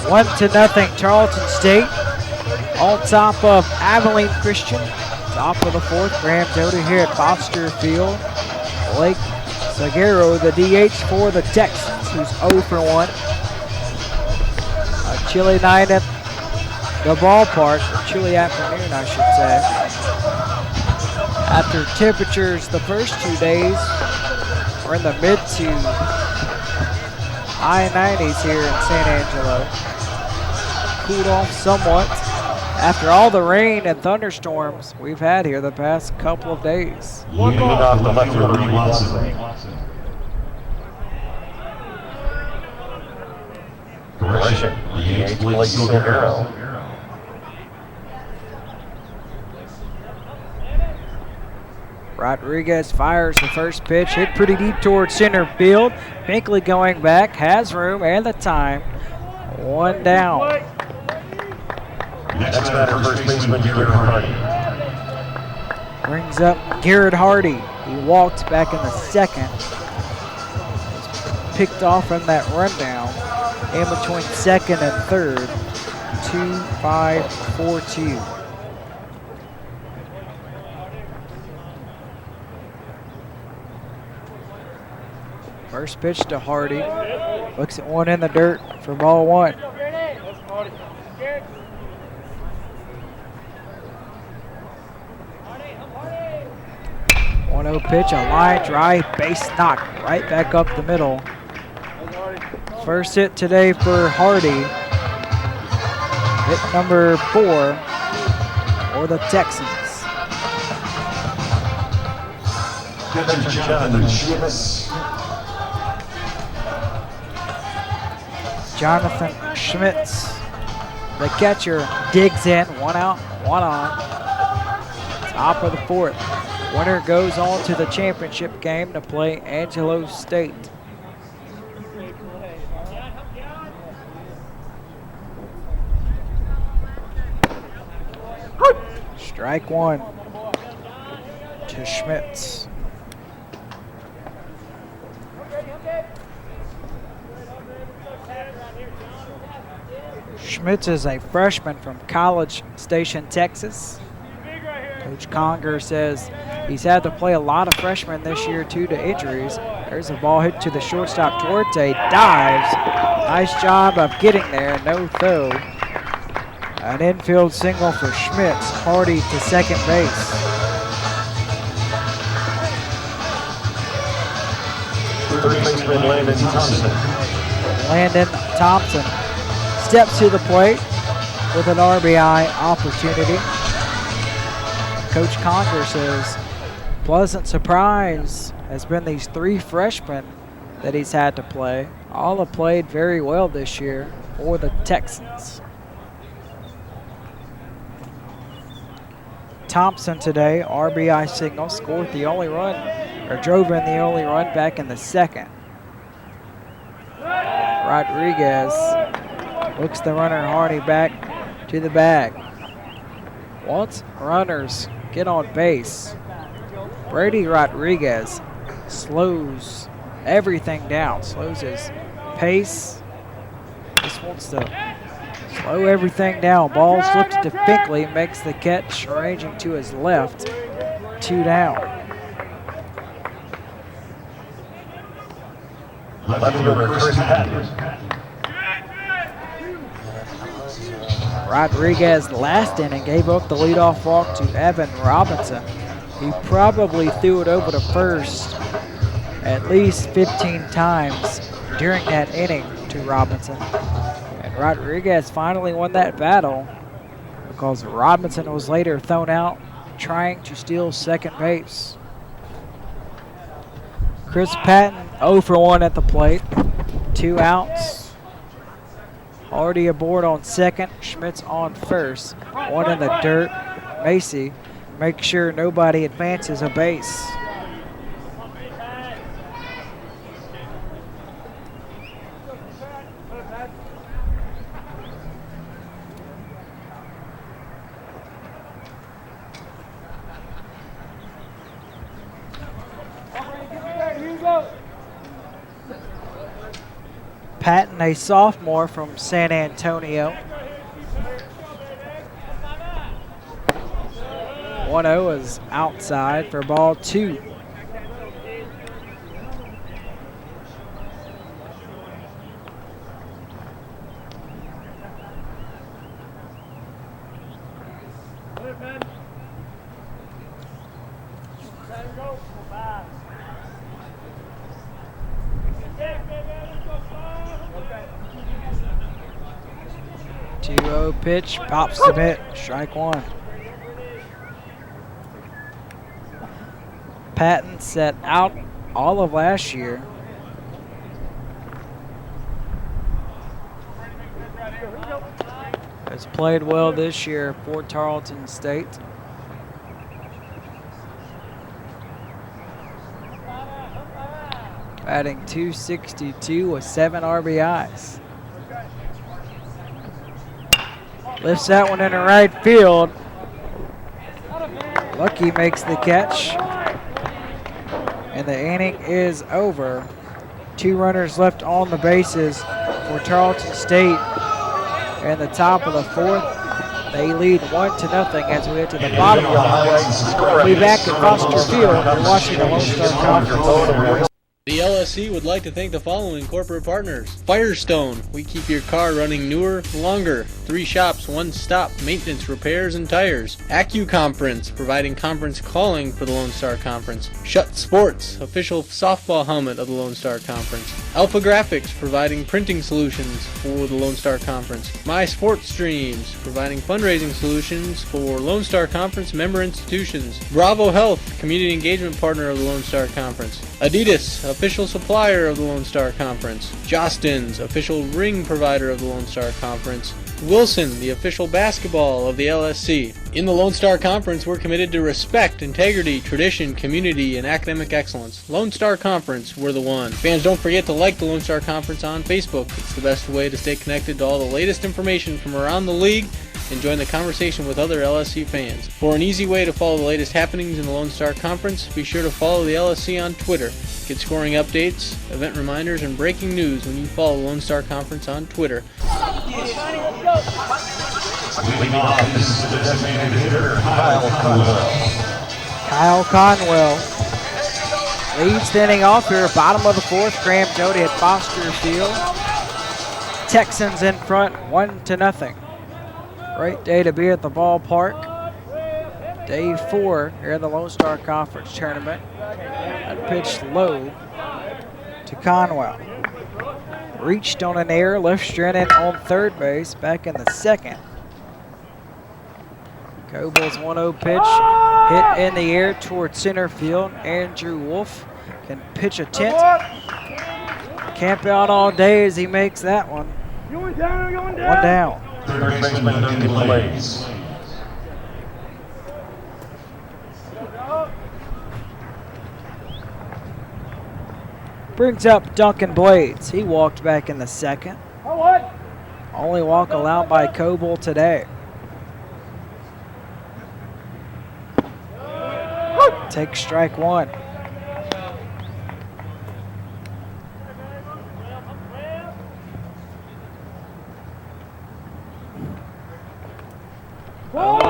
S6: One to nothing, Tarleton State on top of Abilene Christian. Top of the fourth, Graham Doty here at Foster Field. Blake Sagero, the DH for the Texans, who's 0 for 1. A chilly night at the ballpark, or chilly afternoon, I should say. After temperatures the first 2 days were in the mid to high 90s here in San Angelo. Cooled off somewhat after all the rain and thunderstorms we've had here the past couple of days.
S7: Leading off the left fielder, Reed Watson. Correction, DH Blake Silvero.
S6: Rodriguez fires the first pitch, hit pretty deep towards center field. Binkley going back, has room and the time. One down.
S7: Next batter, first baseman Garrett Hardy.
S6: Brings up Garrett Hardy. He walked back in the second. Picked off from that rundown in between second and third. 2-5-4-2. First pitch to Hardy. Looks at one in the dirt for ball one. 1-0 pitch, a line drive, base knock right back up the middle First hit today for Hardy. Hit number 4 for the Texans. Jonathan Schmitz, the catcher, digs in. 1 out, 1 on. Top of the 4th. Winner goes on to the championship game to play Angelo State. Strike 1 to Schmitz. Schmitz is a freshman from College Station, Texas. Coach Conger says he's had to play a lot of freshmen this year due to injuries. There's a ball hit to the shortstop. Duarte dives. Nice job of getting there. No throw. An infield single for Schmitz. Hardy to second base.
S7: Third baseman Landon Thompson.
S6: Landon Thompson steps to the plate with an RBI opportunity. Coach Conger says pleasant surprise has been these 3 freshmen that he's had to play. All have played very well this year for the Texans. Thompson today, RBI single, scored the only run, or drove in the only run back in the 2nd. Rodriguez looks the runner Hardy back to the bag. Once runners get on base, Brady Rodriguez slows everything down, slows his pace. Just wants to slow everything down. Ball slips to Finkley, makes the catch, ranging to his left. 2 down.
S7: Left fielder Chris Patton.
S6: Rodriguez last inning gave up the leadoff walk to Evan Robinson. He probably threw it over to first at least 15 times during that inning to Robinson. And Rodriguez finally won that battle because Robinson was later thrown out trying to steal second base. Chris Patton 0 for 1 at the plate. 2 outs. Hardy aboard on second, Schmitz on first. 1 in the dirt. Macy makes sure nobody advances a base. Patton, a sophomore from San Antonio. 1-0 is outside for ball 2. Pitch, pops the mitt, strike 1. Patton set out all of last year. Has played well this year for Tarleton State. Batting .262 with 7 RBIs. Lifts that one into right field. Lucky makes the catch. And the inning is over. 2 runners left on the bases for Tarleton State. And the top of the 4th, they lead 1-0 as we head to the bottom of the 4th. We'll be back at Foster Field. We're watching the Lone Star Conference.
S8: The LSC would like to thank the following corporate partners. Firestone, we keep your car running newer, longer. 3 shops, 1 stop, maintenance, repairs, and tires. AccuConference, providing conference calling for the Lone Star Conference. Shut Sports, official softball helmet of the Lone Star Conference. Alpha Graphics, providing printing solutions for the Lone Star Conference. My Sports Streams, providing fundraising solutions for Lone Star Conference member institutions. Bravo Health, community engagement partner of the Lone Star Conference. Adidas, official supplier of the Lone Star Conference. Jostens, official ring provider of the Lone Star Conference. Wilson, the official basketball of the LSC. In the Lone Star Conference, we're committed to respect, integrity, tradition, community, and academic excellence. Lone Star Conference, we're the one. Fans, don't forget to like the Lone Star Conference on Facebook. It's the best way to stay connected to all the latest information from around the league and join the conversation with other LSC fans. For an easy way to follow the latest happenings in the Lone Star Conference, be sure to follow the LSC on Twitter. Get scoring updates, event reminders, and breaking news when you follow the Lone Star Conference on Twitter.
S7: Leading off, this is the designated hitter, Kyle Conwell.
S6: Kyle Conwell leads the inning off here, bottom of the 4th. Graham Jody at Foster Field. Texans in front, 1-0. Great day to be at the ballpark. Day 4 here in the Lone Star Conference Tournament. That pitch low to Conwell. Reached on an error, left Strennan on third base, back in the 2nd. Coble's 1-0 pitch, hit in the air toward center field. Andrew Wolf can pitch a 10th. Camp out all day as he makes that one. One down.
S7: Third baseman Duncan Blades.
S6: Brings up Duncan Blades. He walked back in the 2nd. Only walk allowed by Coble today. Take strike 1.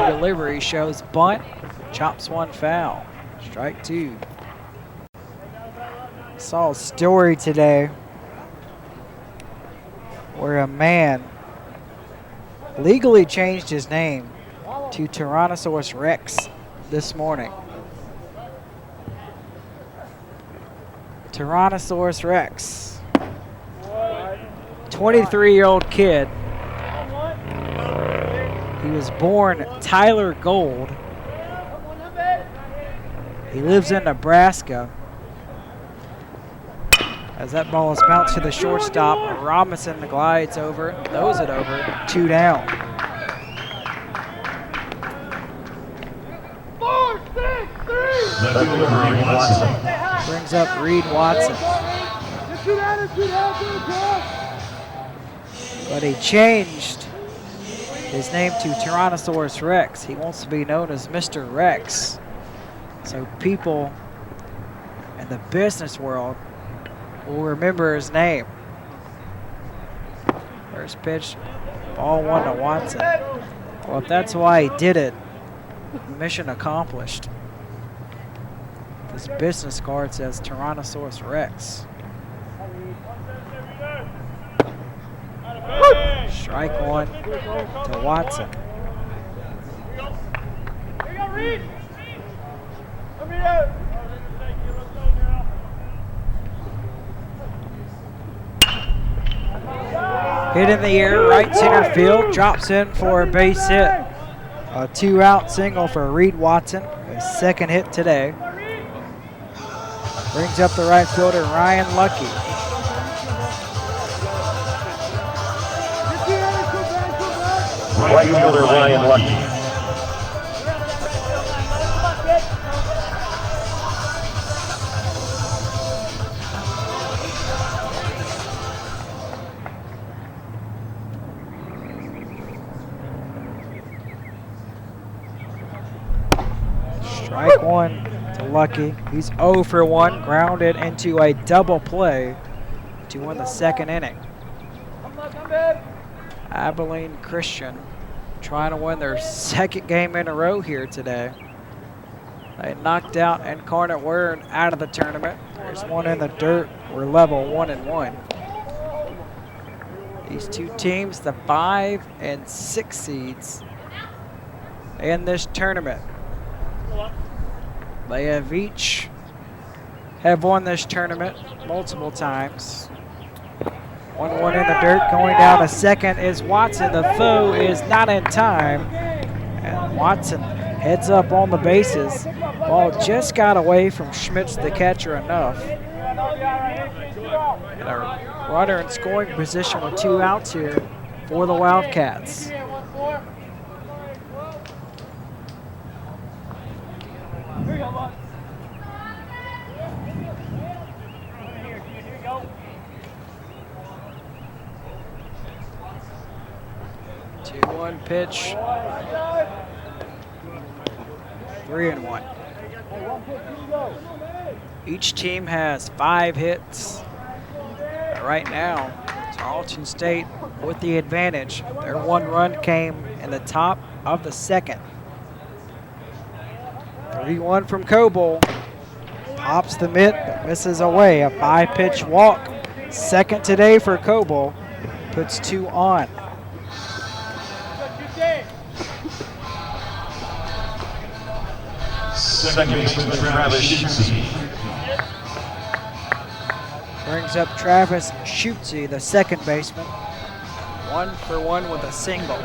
S6: Delivery shows bunt, chops 1 foul. Strike 2. Saw a story today where a man legally changed his name to Tyrannosaurus Rex this morning. Tyrannosaurus Rex. 23-year-old kid. He was born Tyler Gold. He lives in Nebraska. As that ball is bounced to the shortstop, Robinson glides over, throws it over, 2 down.
S7: 4, 6, 3.
S6: Brings up Reed Watson. But he changed his name to Tyrannosaurus Rex. He wants to be known as Mr. Rex. So people in the business world will remember his name. First pitch, ball 1 to Watson. Well, if that's why he did it, mission accomplished. This business card says Tyrannosaurus Rex. Strike 1 to Watson. Hit in the air, right center field, drops in for a base hit. A 2-out single for Reed Watson, his 2nd hit today. Brings up the right fielder, Ryan Lucky.
S7: Right fielder Ryan Lucky.
S6: Strike 1 to Lucky. He's 0 for 1, grounded into a double play to win the 2nd inning. Abilene Christian trying to win their 2nd game in a row here today. They knocked out Incarnate Word out of the tournament. There's one in the dirt. We're level 1-1. These two teams, the 5 and 6 seeds in this tournament. They have each won this tournament multiple times. 1-1 in the dirt. Going down a second is Watson. The throw is not in time. And Watson heads up on the bases. Ball just got away from Schmitz, the catcher, enough. And a runner in scoring position with 2 outs here for the Wildcats. Two-one pitch. 3-1. Each team has 5 hits. But right now, Tarleton State with the advantage. Their 1 run came in the top of the second. 3-1 from Coble. Pops the mitt, but misses away. A 5-pitch walk. Second today for Coble. Puts 2 on.
S7: Second baseman Travis Schutze.
S6: Brings up Travis Schutze, the second baseman. 1 for 1 with a single.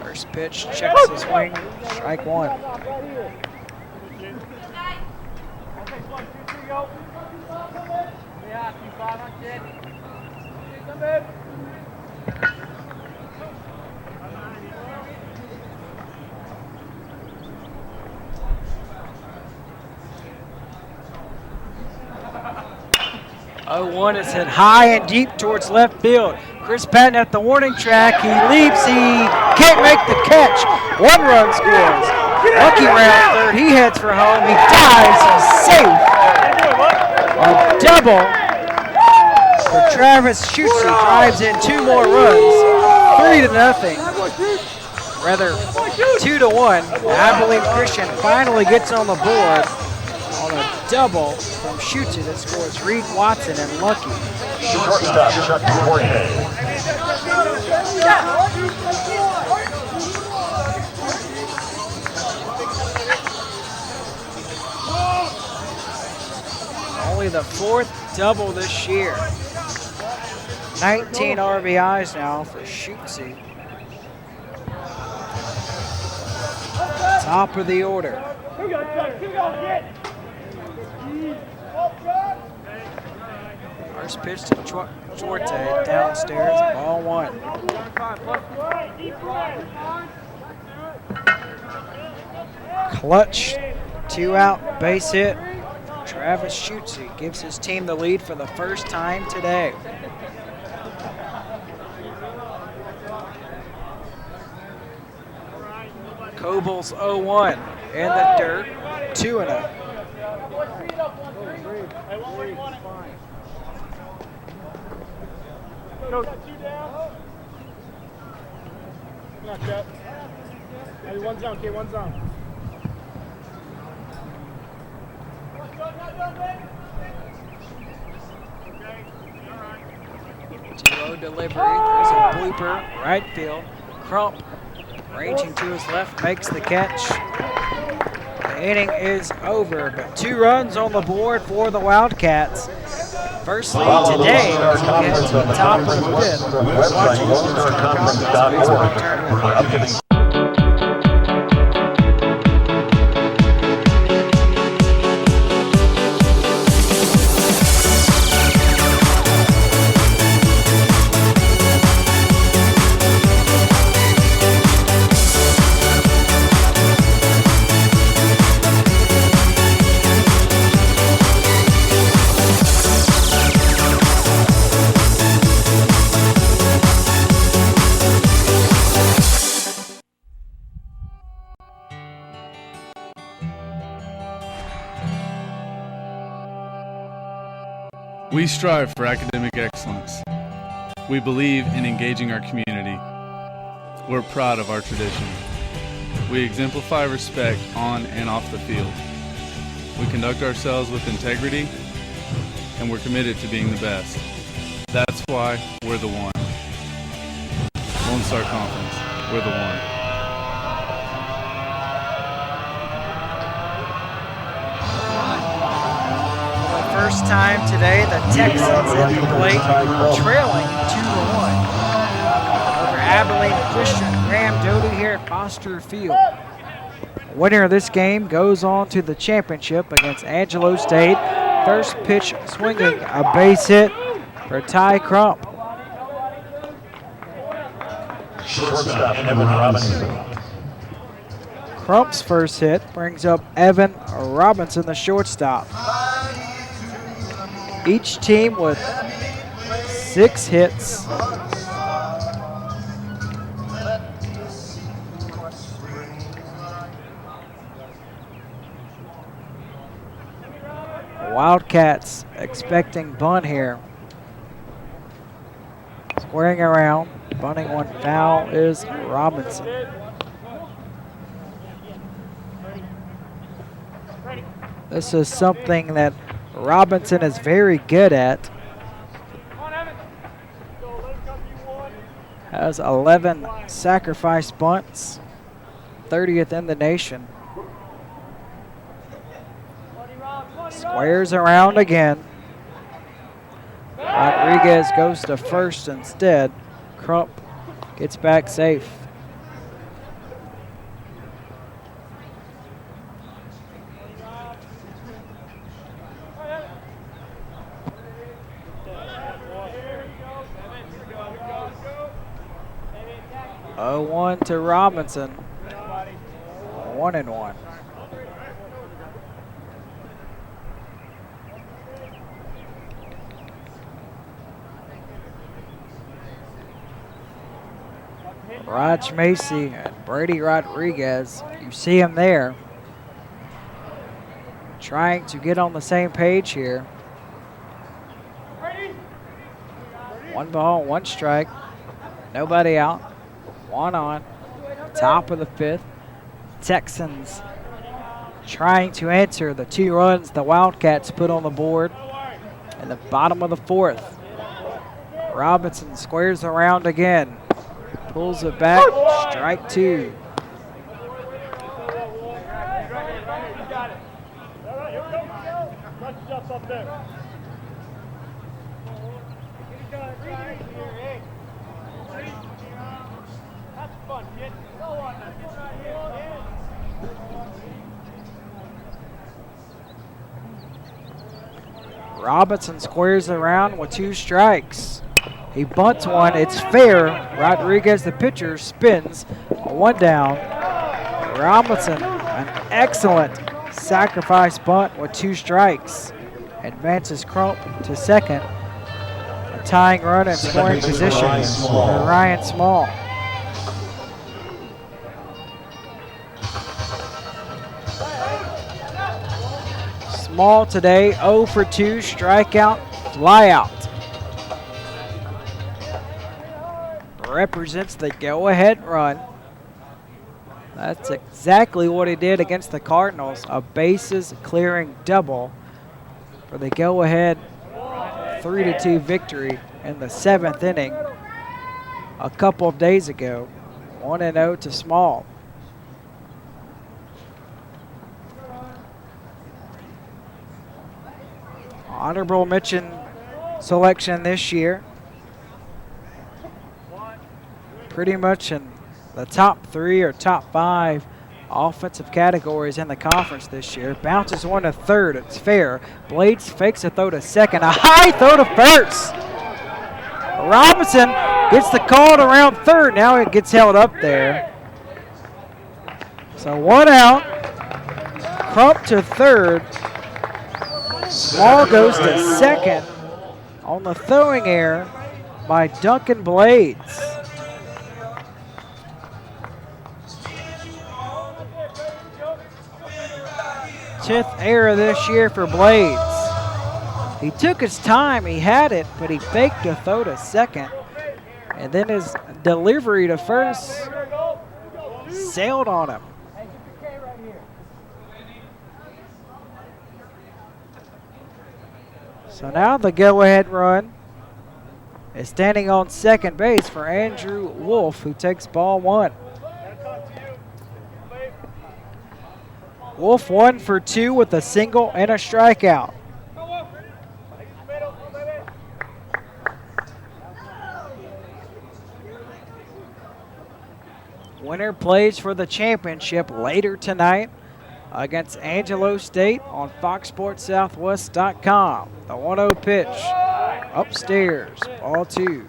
S6: First pitch, checks his swing, strike 1. Oh, 0-1 is hit high and deep towards left field. Chris Patton at the warning track. He leaps. He can't make the catch. 1 run scores. Lucky round third. He heads for home. He dives. He's safe. A double for Travis Schutze. Drives in 2 more runs. 3-0. Rather, 2-1. Abilene Christian finally gets on the board on a double from Schutze that scores Reed Watson and Lucky.
S7: Shortstop Chuck Jorge.
S6: Only the 4th double this year. 19 RBIs now for Schutze. Top of the order. First pitch to Chorte downstairs, ball 1. Clutch, 2-out base hit. Travis Schutze gives his team the lead for the first time today. Coble's 0-1 in the dirt, 2-0.
S12: Coach, 2 down. Not that. Hey, 1 zone, okay, 1 zone.
S6: 2-0 delivery. There's a blooper, right field. Crump, ranging to his left, makes the catch. The inning is over, but 2 runs on the board for the Wildcats. First lead today is to the top of the 5th. Watching the Conference tournament.
S5: We strive for academic excellence. We believe in engaging our community. We're proud of our tradition. We exemplify respect on and off the field. We conduct ourselves with integrity, and we're committed to being the best. That's why we're the one. Lone Star Conference, we're the one.
S6: For the first time today, the Texans at the plate trailing 2-1 over Abilene Christian Graham Doty here at Foster Field. The winner of this game goes on to the championship against Angelo State. First pitch swinging, a base hit for Ty Crump.
S7: Shortstop, Evan Robinson.
S6: Crump's first hit brings up Evan Robinson, the shortstop. Each team with 6 hits. Wildcats expecting bunt here. Squaring around, bunting one foul is Robinson. This is something that Robinson is very good at. Has 11 sacrifice bunts, 30th in the nation. Squares around again. Rodriguez goes to first instead. Crump gets back safe. Oh, 1 to Robinson. 1-1. Raj Macy and Brady Rodriguez, you see him there, trying to get on the same page here. 1 ball, 1 strike, nobody out, 1 on, top of the 5th. Texans trying to answer the 2 runs the Wildcats put on the board in the bottom of the 4th. Robinson squares around again. Pulls it back, strike 2. Robinson squares around with 2 strikes. He bunts one, it's fair. Rodriguez, the pitcher, spins. 1 down. Robinson, an excellent sacrifice bunt with 2 strikes. Advances Crump to second. A tying run in scoring position for Ryan Small. Small today, 0 for 2, strikeout, flyout. Represents the go-ahead run. That's exactly what he did against the Cardinals, a bases clearing double for the go-ahead 3-2 victory in the 7th inning a couple of days ago. 1-0 to Small. Honorable mention selection this year. Pretty much in the top 3 or top 5 offensive categories in the conference this year. Bounces one to third, it's fair. Blades fakes a throw to second, a high throw to first. Robinson gets the call to around third, now it gets held up there. So 1 out, Crump to third. Ball goes to second on the throwing error by Duncan Blades. 10th error this year for Blades. He took his time, he had it, but he faked a throw to second. And then his delivery to first sailed on him. So now the go-ahead run is standing on second base for Andrew Wolf, who takes ball 1. Wolf 1 for 2 with a single and a strikeout. Winner plays for the championship later tonight against Angelo State on FoxSportsSouthwest.com. The 1-0 pitch upstairs, ball 2.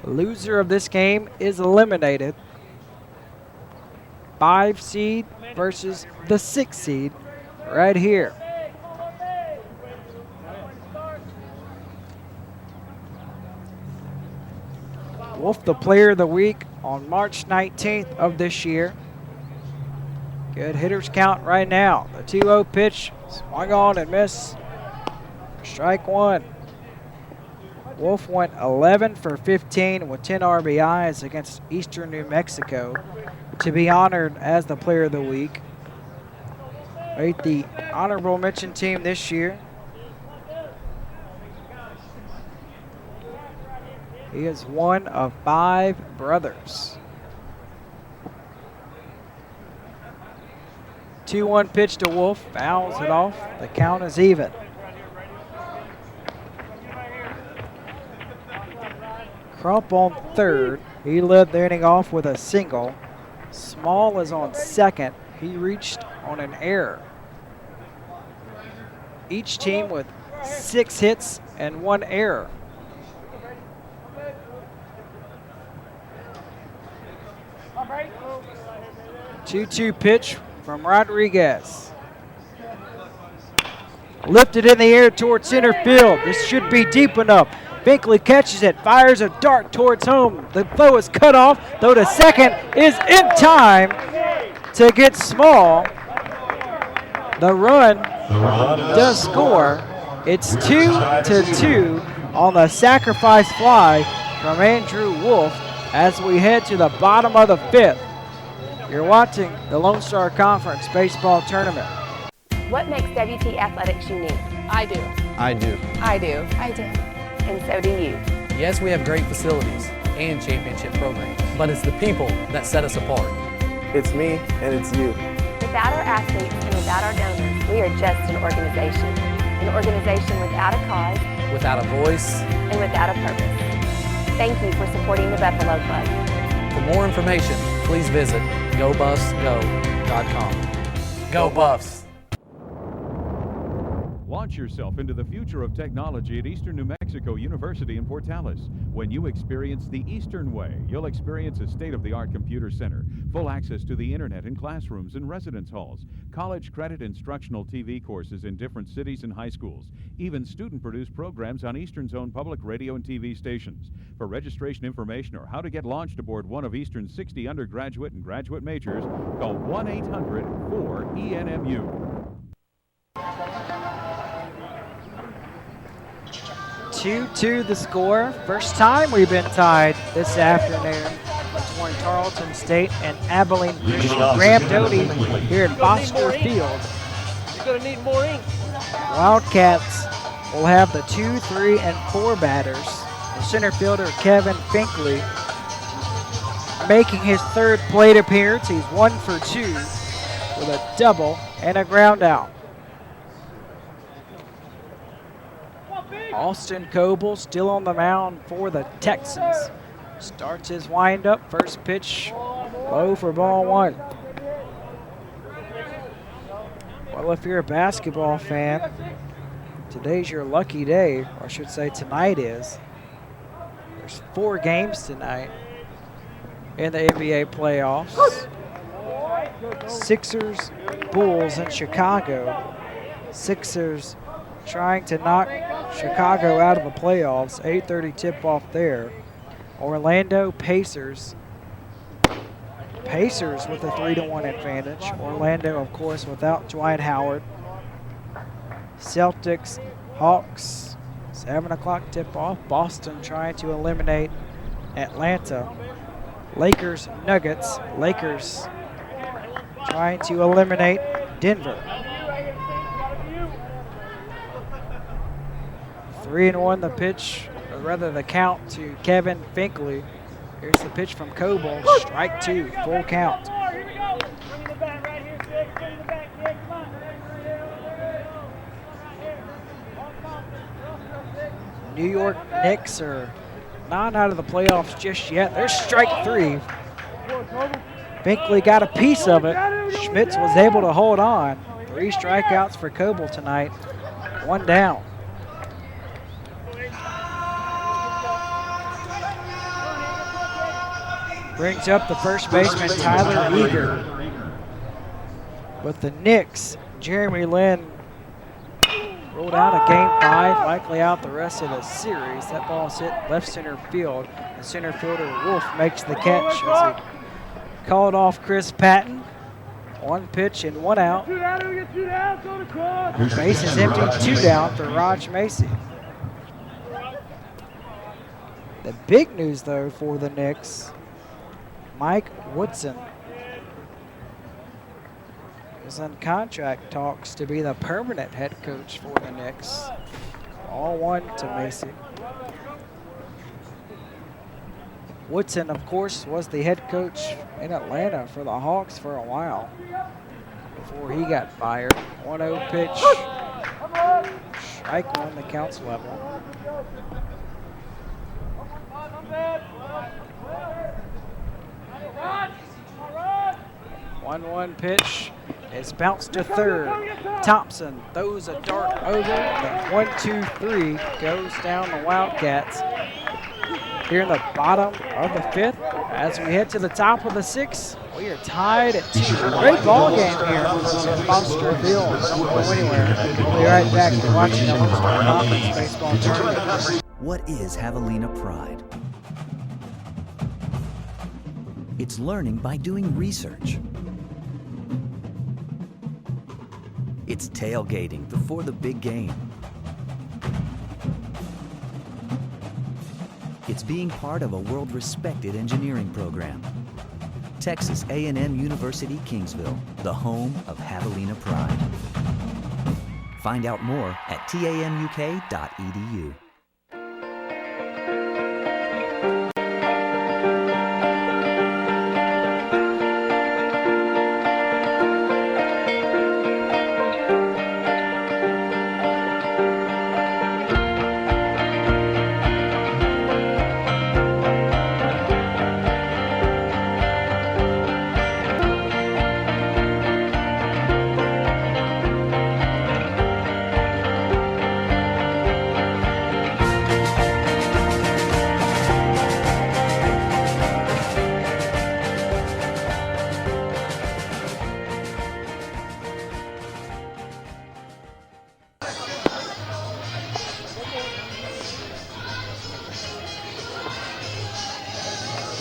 S6: Loser of this game is eliminated. 5 seed versus the 6 seed right here. Wolf, the player of the week on March 19th of this year. Good hitters count right now. The 2-0 pitch swung on and missed. Strike 1. Wolf went 11 for 15 with 10 RBIs against Eastern New Mexico to be honored as the player of the week. Made the honorable mention team this year. He is one of 5 brothers. 2-1 pitch to Wolf, fouls it off. The count is even. Crump on third. He led the inning off with a single. Small is on second. He reached on an error. Each team with 6 hits and 1 error. Two-two pitch from Rodriguez. Lifted in the air towards center field. This should be deep enough. Binkley catches it, fires a dart towards home. The throw is cut off, though to second is in time to get Small. The run does score. It's 2-2 on the sacrifice fly from Andrew Wolf as we head to the bottom of the 5th. You're watching the Lone Star Conference Baseball Tournament.
S9: What makes WT Athletics unique?
S1: I do.
S4: I do.
S1: I do. I do.
S9: And so do you.
S10: Yes, we have great facilities and championship programs, but it's the people that set us apart.
S4: It's me and it's you.
S9: Without our athletes and without our donors, we are just an organization. An organization without a cause.
S10: Without a voice.
S9: And without a purpose. Thank you for supporting the Buffalo Club.
S10: For more information, please visit GoBuffsGo.com. Go Buffs!
S11: Launch yourself into the future of technology at Eastern New Mexico University in Portales. When you experience the Eastern Way, you'll experience a state-of-the-art computer center, full access to the internet in classrooms and residence halls, college credit instructional TV courses in different cities and high schools, even student-produced programs on Eastern's own public radio and TV stations. For registration information or how to get launched aboard one of Eastern's 60 undergraduate and graduate majors, call 1-800-4ENMU.
S6: 2-2 the score. First time we've been tied this afternoon between Tarleton State and Abilene Christian. Graham Doty here at Foster Field.
S12: You're going to need more ink.
S6: Wildcats will have the 2, 3, and 4 batters. The center fielder Kevin Finkley making his 3rd plate appearance. He's 1 for 2 with a double and a ground out. Austin Coble still on the mound for the Texans. Starts his windup. First pitch low for ball 1. Well, if you're a basketball fan, today's your lucky day, or I should say tonight is. There's 4 games tonight in the NBA playoffs. Sixers, Bulls in Chicago. Sixers trying to knock Chicago out of the playoffs. 8:30 tip-off there. Orlando Pacers. Pacers with a 3-1 advantage. Orlando, of course, without Dwight Howard. Celtics Hawks, 7 o'clock tip-off. Boston trying to eliminate Atlanta. Lakers, Nuggets. Lakers trying to eliminate Denver. 3-1 the pitch, or rather the count to Kevin Finkley. Here's the pitch from Coble. Strike 2, full count. New York Knicks are not out of the playoffs just yet. There's strike 3. Finkley got a piece of it. Schmitz was able to hold on. 3 strikeouts for Coble tonight. 1 down. Brings up the first baseman, Tyler Eager. With the Knicks, Jeremy Lin ruled out of Game 5, likely out the rest of the series. That ball's hit left center field. The center fielder, Wolf, makes the catch as he called off Chris Patton. 1 pitch and 1 out. Base is empty, 2 down for Raj Macy. The big news, though, for the Knicks, Mike Woodson is in contract talks to be the permanent head coach for the Knicks. All 1 to Macy. Woodson, of course, was the head coach in Atlanta for the Hawks for a while before he got fired. 1-0 pitch. Strike 1, the count's level. 1-1 pitch. It's bounced to third. Thompson throws a dart over. The 1-2-3 goes down the Wildcats. Here in the bottom of the 5th, as we head to the top of the 6th, we are tied at 2. Great ball game here at Foster Field. Don't go anywhere. We'll be right back to watching the All-Star Conference baseball tournament.
S15: What is Javelina Pride? It's learning by doing research. It's tailgating before the big game. It's being part of a world-respected engineering program. Texas A&M University Kingsville, the home of Javelina Pride. Find out more at tamuk.edu.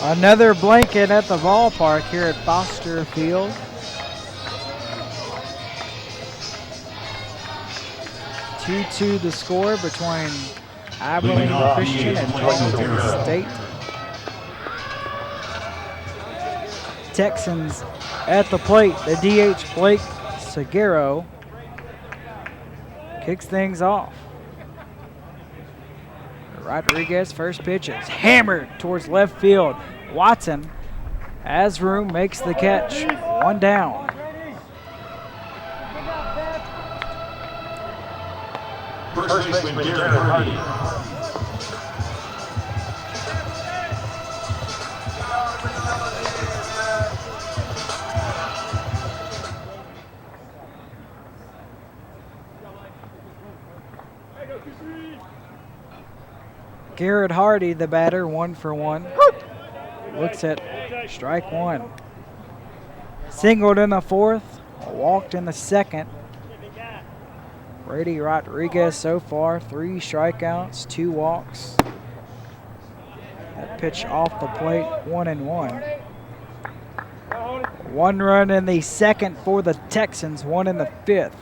S6: Another blanket at the ballpark here at Foster Field. Two-2 the score between Abilene Christian and Tarleton State. Texans at the plate. The DH Blake Seguero kicks things off. Rodriguez, first pitch is hammered towards left field. Watson has room, makes the catch. 1 down.
S7: First baseman Garrett Hardy.
S6: Garrett Hardy, the batter, 1 for 1. Looks at strike 1. Singled in the 4th, walked in the 2nd. Brady Rodriguez so far, 3 strikeouts, 2 walks. That pitch off the plate, 1-1. 1 run in the 2nd for the Texans, 1 in the 5th.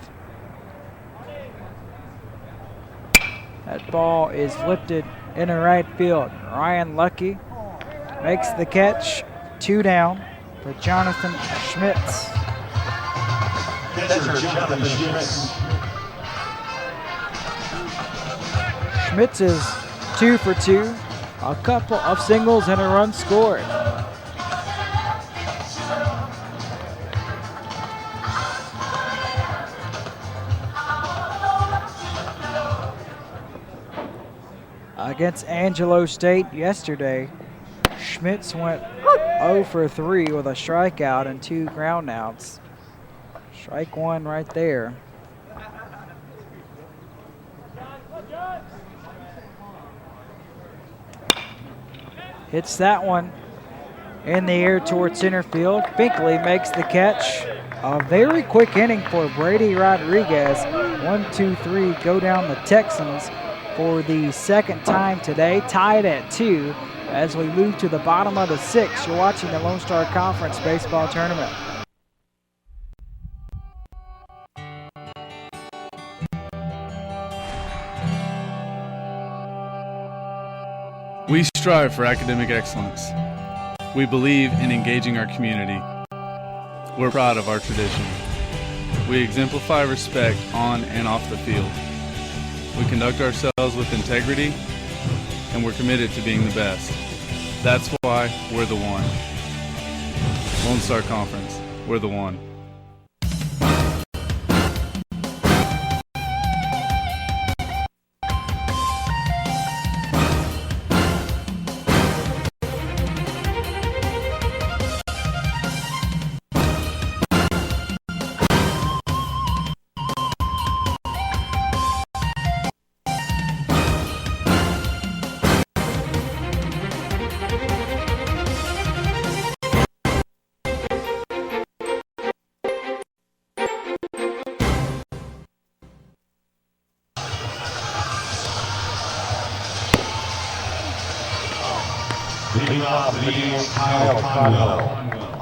S6: That ball is lifted into right field. Ryan Lucky makes the catch. 2 down for Jonathan Schmitz. Schmitz is 2 for 2. A couple of singles and a run scored. Against Angelo State yesterday, Schmitz went 0 for 3 with a strikeout and 2 ground outs. Strike 1 right there. Hits that one in the air towards center field. Finkley makes the catch. A very quick inning for Brady Rodriguez. 1, 2, 3 go down the Texans for the second time today, tied at 2 as we move to the bottom of the 6th. You're watching the Lone Star Conference Baseball Tournament.
S5: We strive for academic excellence. We believe in engaging our community. We're proud of our tradition. We exemplify respect on and off the field. We conduct ourselves with integrity, and we're committed to being the best. That's why we're the one. Lone Star Conference, we're the one.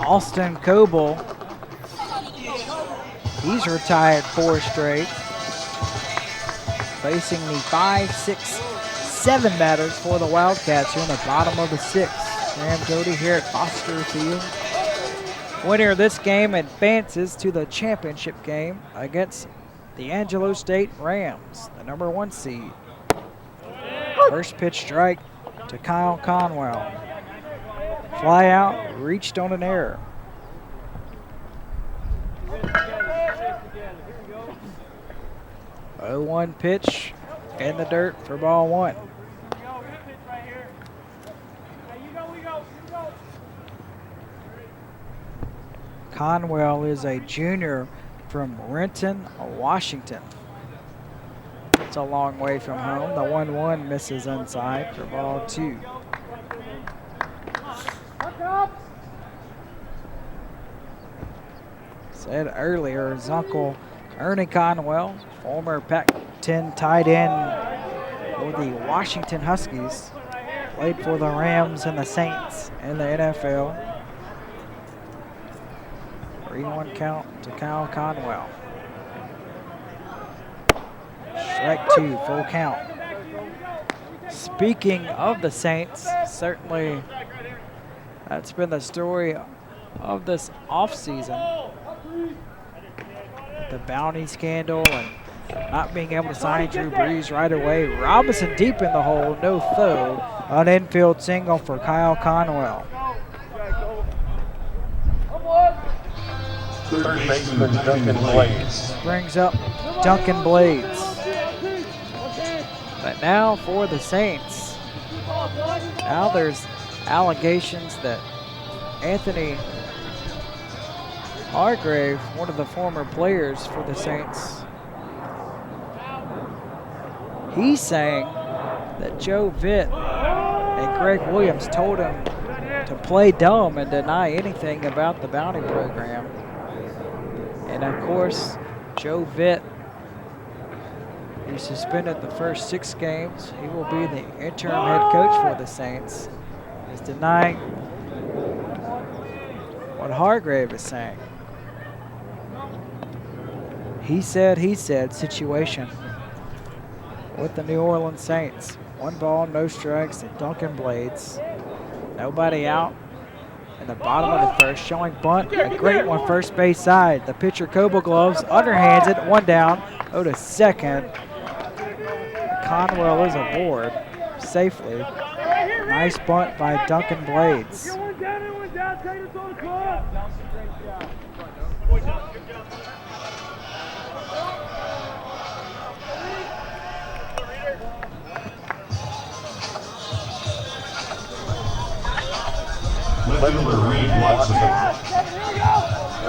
S6: Austin Coble, he's retired 4 straight. Facing the 5, 6, 7 batters for the Wildcats here in the bottom of the 6th. Graham Doty here at Foster Field. Winner of this game advances to the championship game against the Angelo State Rams, the number 1 seed. First pitch strike to Kyle Conwell. Fly out, reached on an error. Oh, 0-1 pitch in the dirt for ball 1. Conwell is a junior from Renton, Washington. It's a long way from home. The 1-1 misses inside for ball 2. Said earlier, his uncle Ernie Conwell, former Pac-10 tight end for the Washington Huskies, played for the Rams and the Saints in the NFL. 3-1 count to Kyle Conwell. Strike 2, full count. Speaking of the Saints, certainly that's been the story of this offseason. The bounty scandal and not being able to sign Drew Brees right away. Robinson deep in the hole, no throw. An infield single for Kyle Conwell.
S7: Third baseman Duncan Blades.
S6: Brings up Duncan Blades. But now for the Saints. Now there's allegations that Anthony Hargrave, one of the former players for the Saints, he's saying that Joe Vitt and Greg Williams told him to play dumb and deny anything about the bounty program. And of course, Joe Vitt, he suspended the first 6 games. He will be the interim head coach for the Saints. He's denying what Hargrave is saying. He said situation with the New Orleans Saints. 1 ball, no strikes to Duncan Blades. Nobody out in the bottom of the first, showing bunt, a great one first base side. The pitcher Coble gloves, underhands it, 1 down, go to second. Conwell is aboard safely. Nice bunt by Duncan Blades.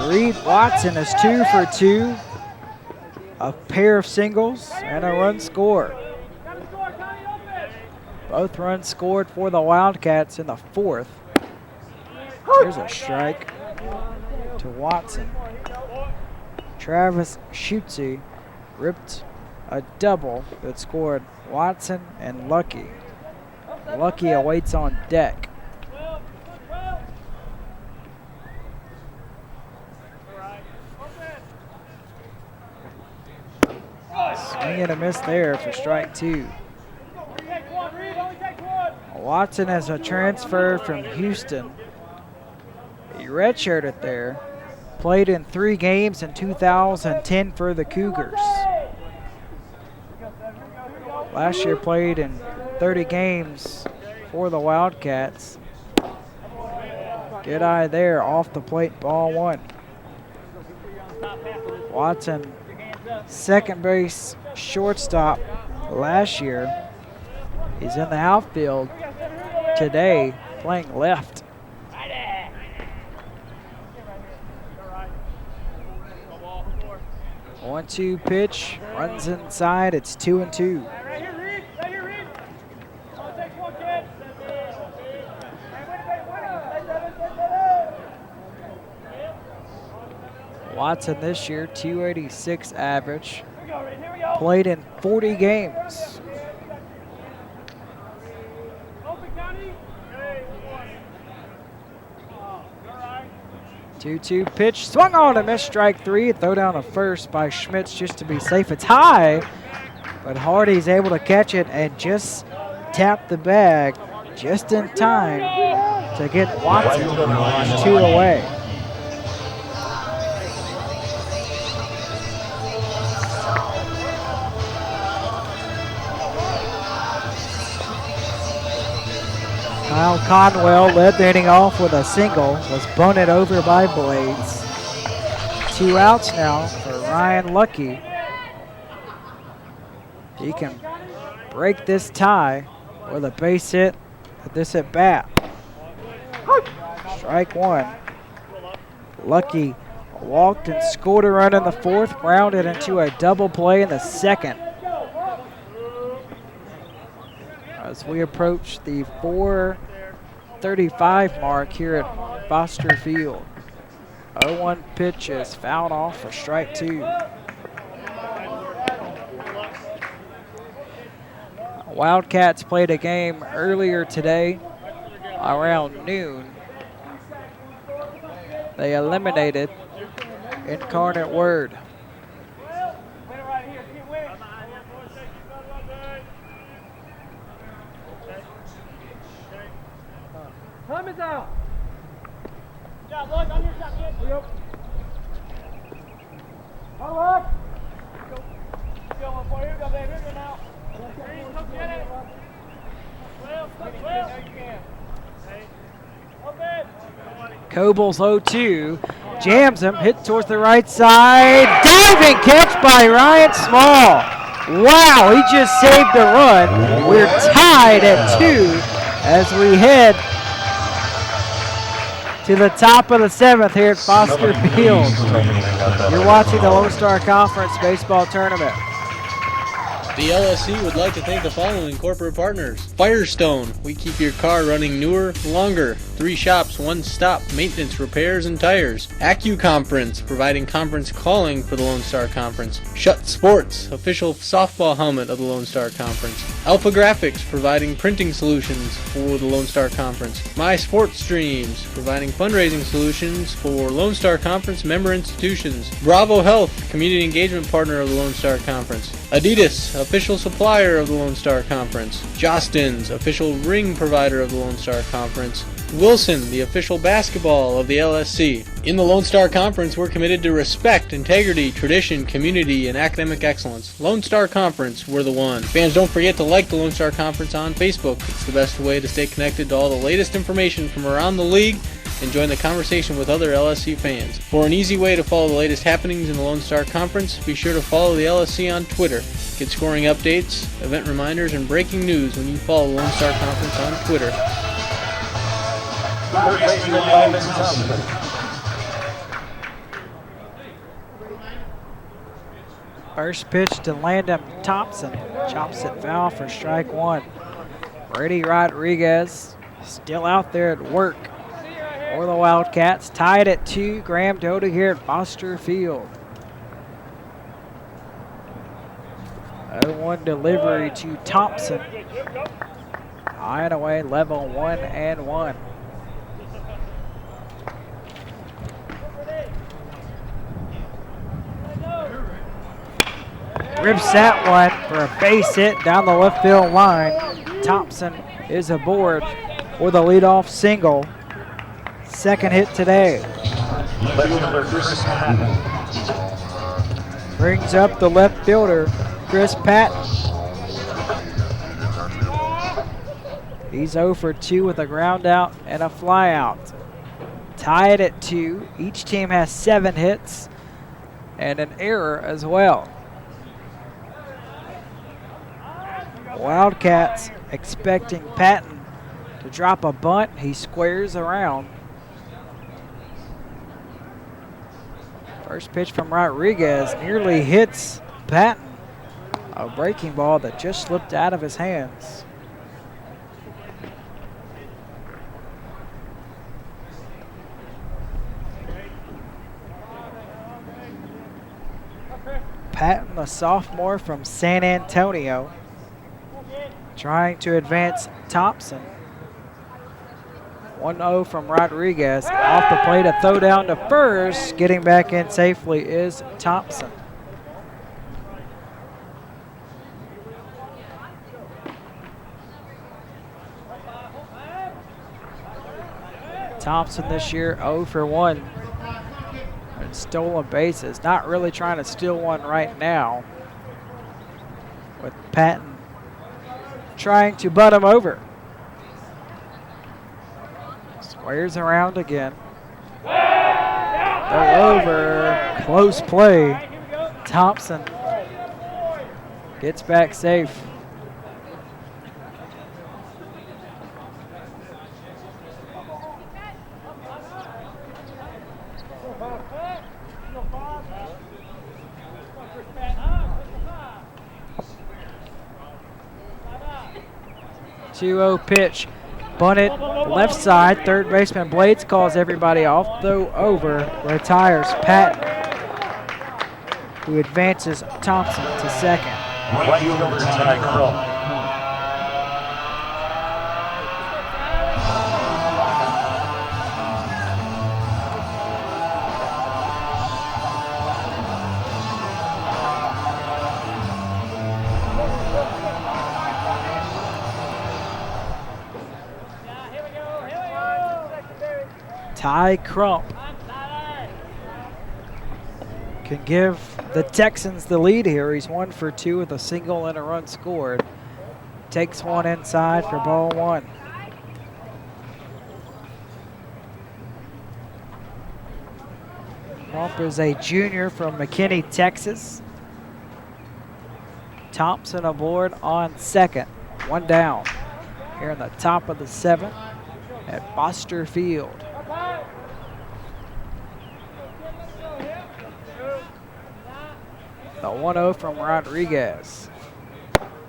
S6: Reed Watson is 2 for 2. A pair of singles and a run scored. Both runs scored for the Wildcats in the 4th. There's a strike to Watson. Travis Schutze ripped a double that scored Watson and Lucky. Lucky awaits on deck. Swing and a miss there for strike 2. Watson has a transfer from Houston. He redshirted there. Played in 3 games in 2010 for the Cougars. Last year played in 30 games for the Wildcats. Good eye there, off the plate, ball 1. Watson, second base shortstop last year. He's in the outfield today, playing left. One-two pitch, runs inside, it's 2-2. Watson this year, 286 average. Played in 40 games. 2-2 pitch, swung on and missed strike 3. Throw down a first by Schmitz just to be safe. It's high, but Hardy's able to catch it and just tap the bag just in time to get Watson 2 away. Kyle Conwell led the inning off with a single, was bunted over by Blades. 2 outs now for Ryan Lucky. He can break this tie with a base hit at this at bat. Strike 1. Lucky walked and scored a run in the 4th, grounded into a double play in the 2nd. As we approach the 4:35 mark here at Foster Field. 0-1 pitch is fouled off for strike 2. Wildcats played a game earlier today around noon. They eliminated Incarnate Word.
S12: Time is out. Yeah, look, on your shot, kid. Yep. Come on. Go one for you. Go, baby. Here now. Come get it. Well, you can.
S6: Coble's 0-2, jams him, hit towards the right side. Diving catch by Ryan Small. Wow, he just saved a run. We're tied at 2 as we head to the top of the 7th here at Foster Field. You're watching the Lone Star Conference Baseball Tournament.
S8: The LSC would like to thank the following corporate partners. Firestone, we keep your car running newer, longer. 3 shops, 1 stop, maintenance, repairs, and tires. Conference, providing conference calling for the Lone Star Conference. Shutt Sports, official softball helmet of the Lone Star Conference. Alpha Graphics, providing printing solutions for the Lone Star Conference. My Sports Streams, providing fundraising solutions for Lone Star Conference member institutions. Bravo Health, community engagement partner of the Lone Star Conference. Adidas, official supplier of the Lone Star Conference. Jostens, official ring provider of the Lone Star Conference. Wilson, the official basketball of the LSC. In the Lone Star Conference, we're committed to respect, integrity, tradition, community, and academic excellence. Lone Star Conference, we're the one. Fans, don't forget to like the Lone Star Conference on Facebook. It's the best way to stay connected to all the latest information from around the league and join the conversation with other LSC fans. For an easy way to follow the latest happenings in the Lone Star Conference, be sure to follow the LSC on Twitter. Get scoring updates, event reminders, and breaking news when you follow the Lone Star Conference on Twitter.
S6: First pitch to Landon Thompson. Chops it foul for strike one. Brady Rodriguez still out there at work for the Wildcats. Tied at 2. Graham Doty here at Foster Field. 0-1 delivery to Thompson. High and away, level 1-1. Rips that one for a base hit down the left field line. Thompson is aboard for the leadoff single. Second hit today. Brings up the left fielder, Chris Patton. He's 0 for 2 with a ground out and a fly out. Tied at 2. Each team has 7 hits and an error as well. Wildcats expecting Patton to drop a bunt. He squares around. First pitch from Rodriguez nearly hits Patton. A breaking ball that just slipped out of his hands. Patton, the sophomore from San Antonio, trying to advance Thompson. 1-0 from Rodriguez. Off the plate, a throw down to first. Getting back in safely is Thompson. Thompson this year 0 for 1. And stolen bases. Not really trying to steal one right now. With Patton trying to butt him over. Squares around again. They're over. Close play. Thompson gets back safe. Two-0 pitch, bunted left side. Third baseman Blades calls everybody off. Throw over, retires Patton, who advances Thompson to second.
S7: Right fielder Ty Crump.
S6: Ty Crump can give the Texans the lead here. He's 1 for 2 with a single and a run scored. Takes one inside for ball one. Crump is a junior from McKinney, Texas. Thompson aboard on second. One down here in the top of the 7th at Foster Field. The 1-0 from Rodriguez.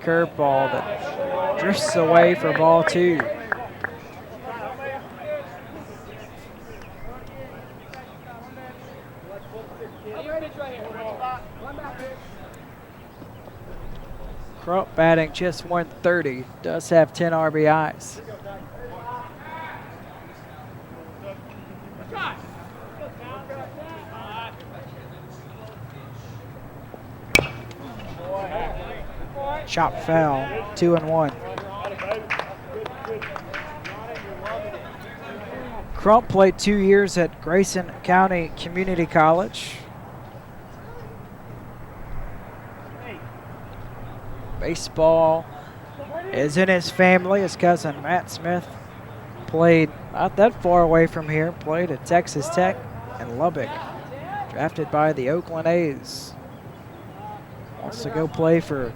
S6: Curveball that drifts away for ball 2. Crump batting just 130, does have 10 RBIs. chop foul, 2-1. Crump played 2 years at Grayson County Community College. Baseball is in his family. His cousin Matt Smith played not that far away from here, played at Texas Tech in Lubbock, drafted by the Oakland A's. Wants to go play for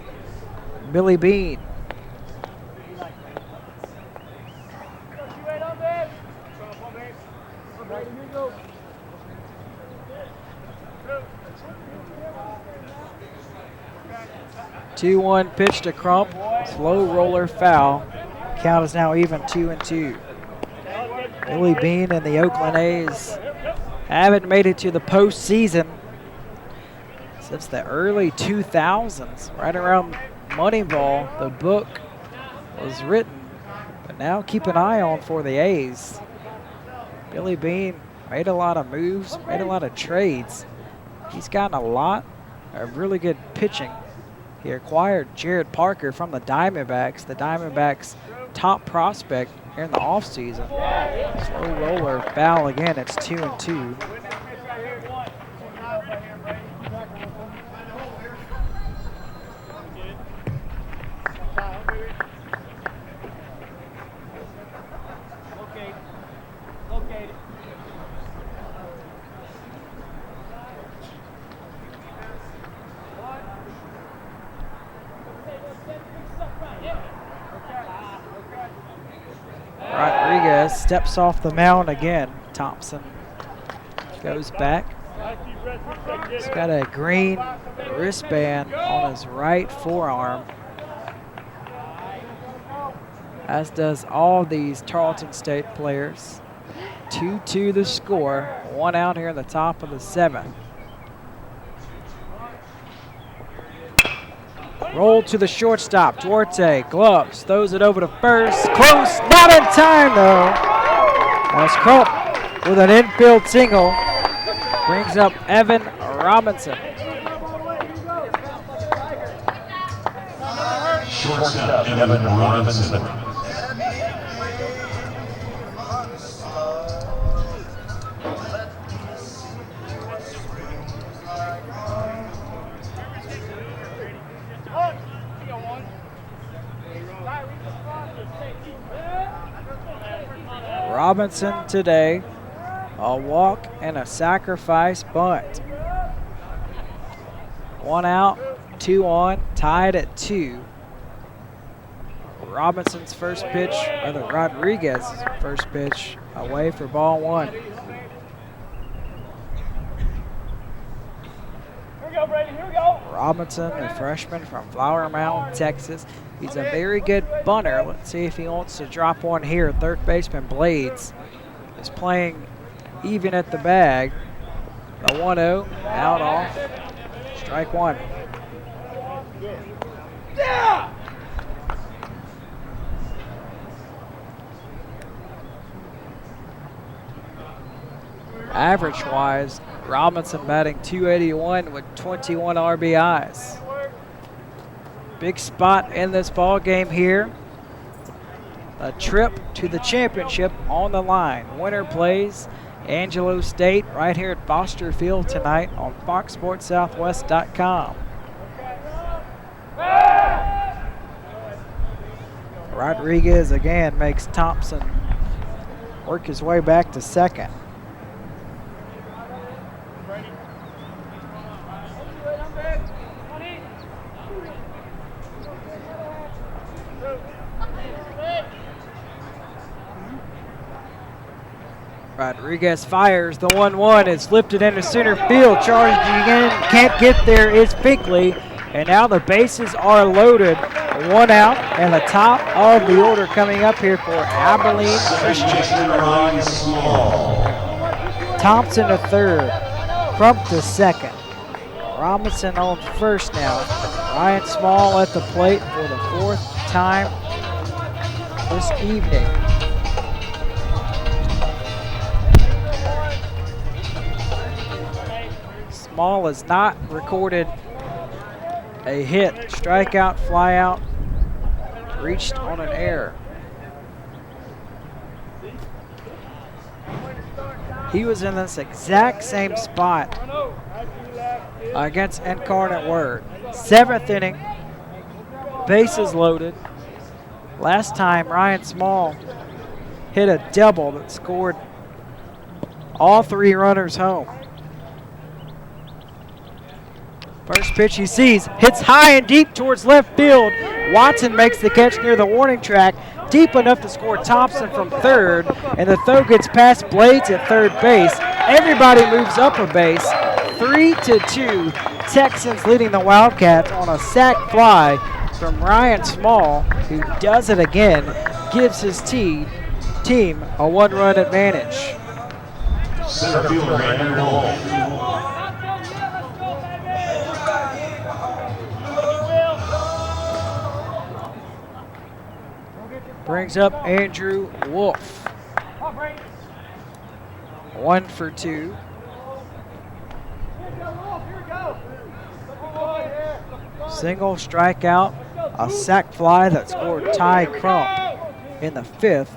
S6: Billy Bean. Two-1 pitch to Crump, slow roller foul. Count is now even 2-2. Billy Bean and the Oakland A's haven't made it to the postseason since the early 2000s, right around Moneyball. The book was written, but now keep an eye on for the A's. Billy Bean made a lot of moves, made a lot of trades. He's gotten a lot of really good pitching. He acquired Jared Parker from the Diamondbacks' top prospect here in the offseason. Slow roller foul again, it's 2-2. Rodriguez steps off the mound again. Thompson goes back. He's got a green wristband on his right forearm, as does all these Tarleton State players. 2-2 the score. One out here in the top of the seventh. Roll to the shortstop. Duarte gloves, throws it over to first. Close, not in time though. As Crump with an infield single brings up Evan Robinson.
S7: Shortstop Evan Robinson.
S6: Robinson today, a walk and a sacrifice bunt. One out, two on, tied at 2. Robinson's first pitch, or Rodriguez's first pitch, away for ball 1.
S12: Here we go, Brady, here we go.
S6: Robinson, a freshman from Flower Mound, Texas. He's a very good bunter. Let's see if he wants to drop one here. Third baseman Blades is playing even at the bag. The 1-0, out off, strike 1.
S12: Yeah!
S6: Average-wise, Robinson batting .281 with 21 RBIs. Big spot in this ball game here. A trip to the championship on the line. Winner plays Angelo State right here at Foster Field tonight on FoxSportsSouthwest.com. Rodriguez again makes Thompson work his way back to second. Rodriguez fires, the 1-1 is lifted into center field, charged again, can't get there, it's Pinkley, and now the bases are loaded. 1 out, and the top of the order coming up here for Abilene Christian. Thompson to third, Crump to second, Robinson on first now. Ryan Small at the plate for the 4th time this evening. Small has not recorded A hit, strikeout, fly out, reached on an error. He was in this exact same spot against Incarnate Word. 7th inning, bases loaded. Last time, Ryan Small hit a double that scored all 3 runners home. First pitch he sees, hits high and deep towards left field. Watson makes the catch near the warning track, deep enough to score Thompson from third, and the throw gets past Blades at third base. Everybody moves up a base. 3-2, Texans leading the Wildcats on a sac fly from Ryan Small, who does it again, gives his team a 1-run advantage.
S7: Center fielder Angelo.
S6: Brings up Andrew Wolf. 1 for 2. Single strikeout, a sac fly that scored Ty Crump in the 5th,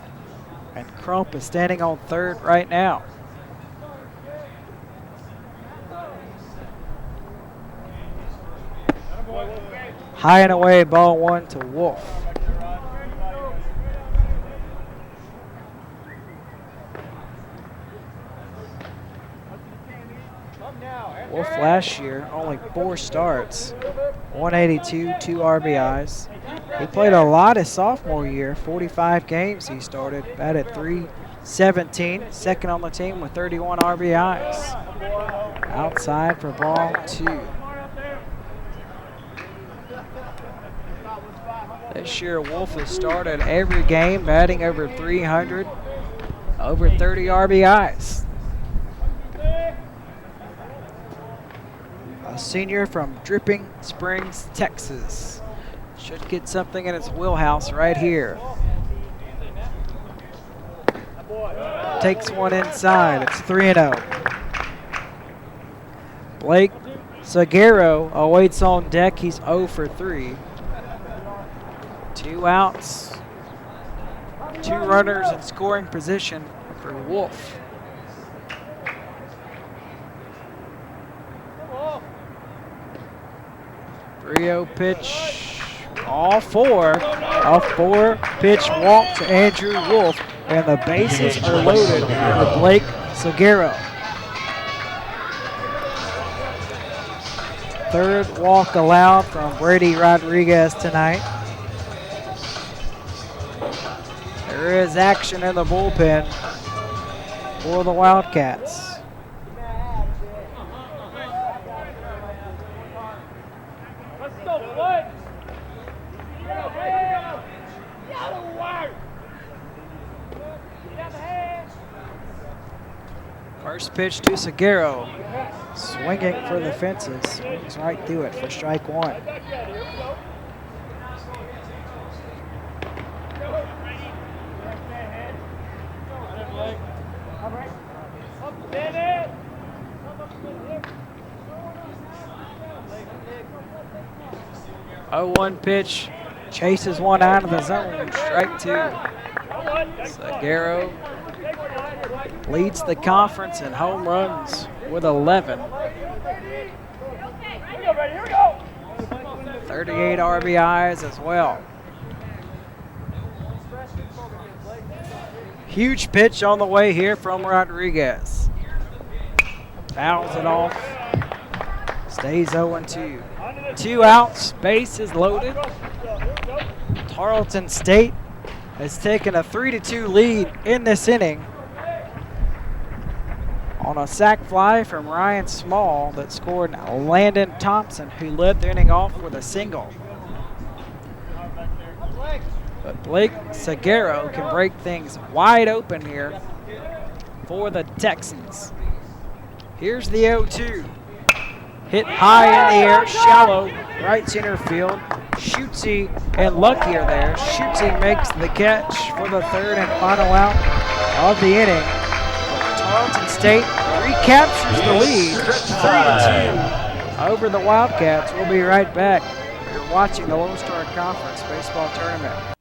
S6: and Crump is standing on third right now. High and away, ball 1 to Wolf. Wolf last year, only 4 starts, 182, 2 RBIs. He played a lot his sophomore year, 45 games he started, batted .317, second on the team with 31 RBIs. Outside for ball 2. This year, Wolf has started every game, batting over 300, over 30 RBIs. A senior from Dripping Springs, Texas. Should get something in his wheelhouse right here. Takes one inside. It's 3-0. Blake Sagero awaits on deck. He's 0 for 3. 2 outs. 2 runners in scoring position for Wolf. 3-0 pitch, all 4. A 4-pitch walk to Andrew Wolf, and the bases are loaded with Blake Sagero. 3rd walk allowed from Brady Rodriguez tonight. There is action in the bullpen for the Wildcats. First pitch to Sagero, swinging for the fences, swings right through it for strike 1. Oh, 1 pitch, chases one out of the zone, strike 2. Sagero leads the conference in home runs with 11. 38 RBIs as well. Huge pitch on the way here from Rodriguez. Fouls it off. Stays 0-2. 2 outs, bases loaded. Tarleton State has taken a 3-2 lead in this inning on a sac fly from Ryan Small that scored Landon Thompson, who led the inning off with a single. But Blake Sagero can break things wide open here for the Texans. Here's the 0-2. Hit high in the air, shallow, right center field. Schutze and Lucky are there. Schutze makes the catch for the 3rd and final out of the inning. Tarleton State recaptures the lead, 3-2 over the Wildcats. We'll be right back. watching the Lone Star Conference Baseball Tournament.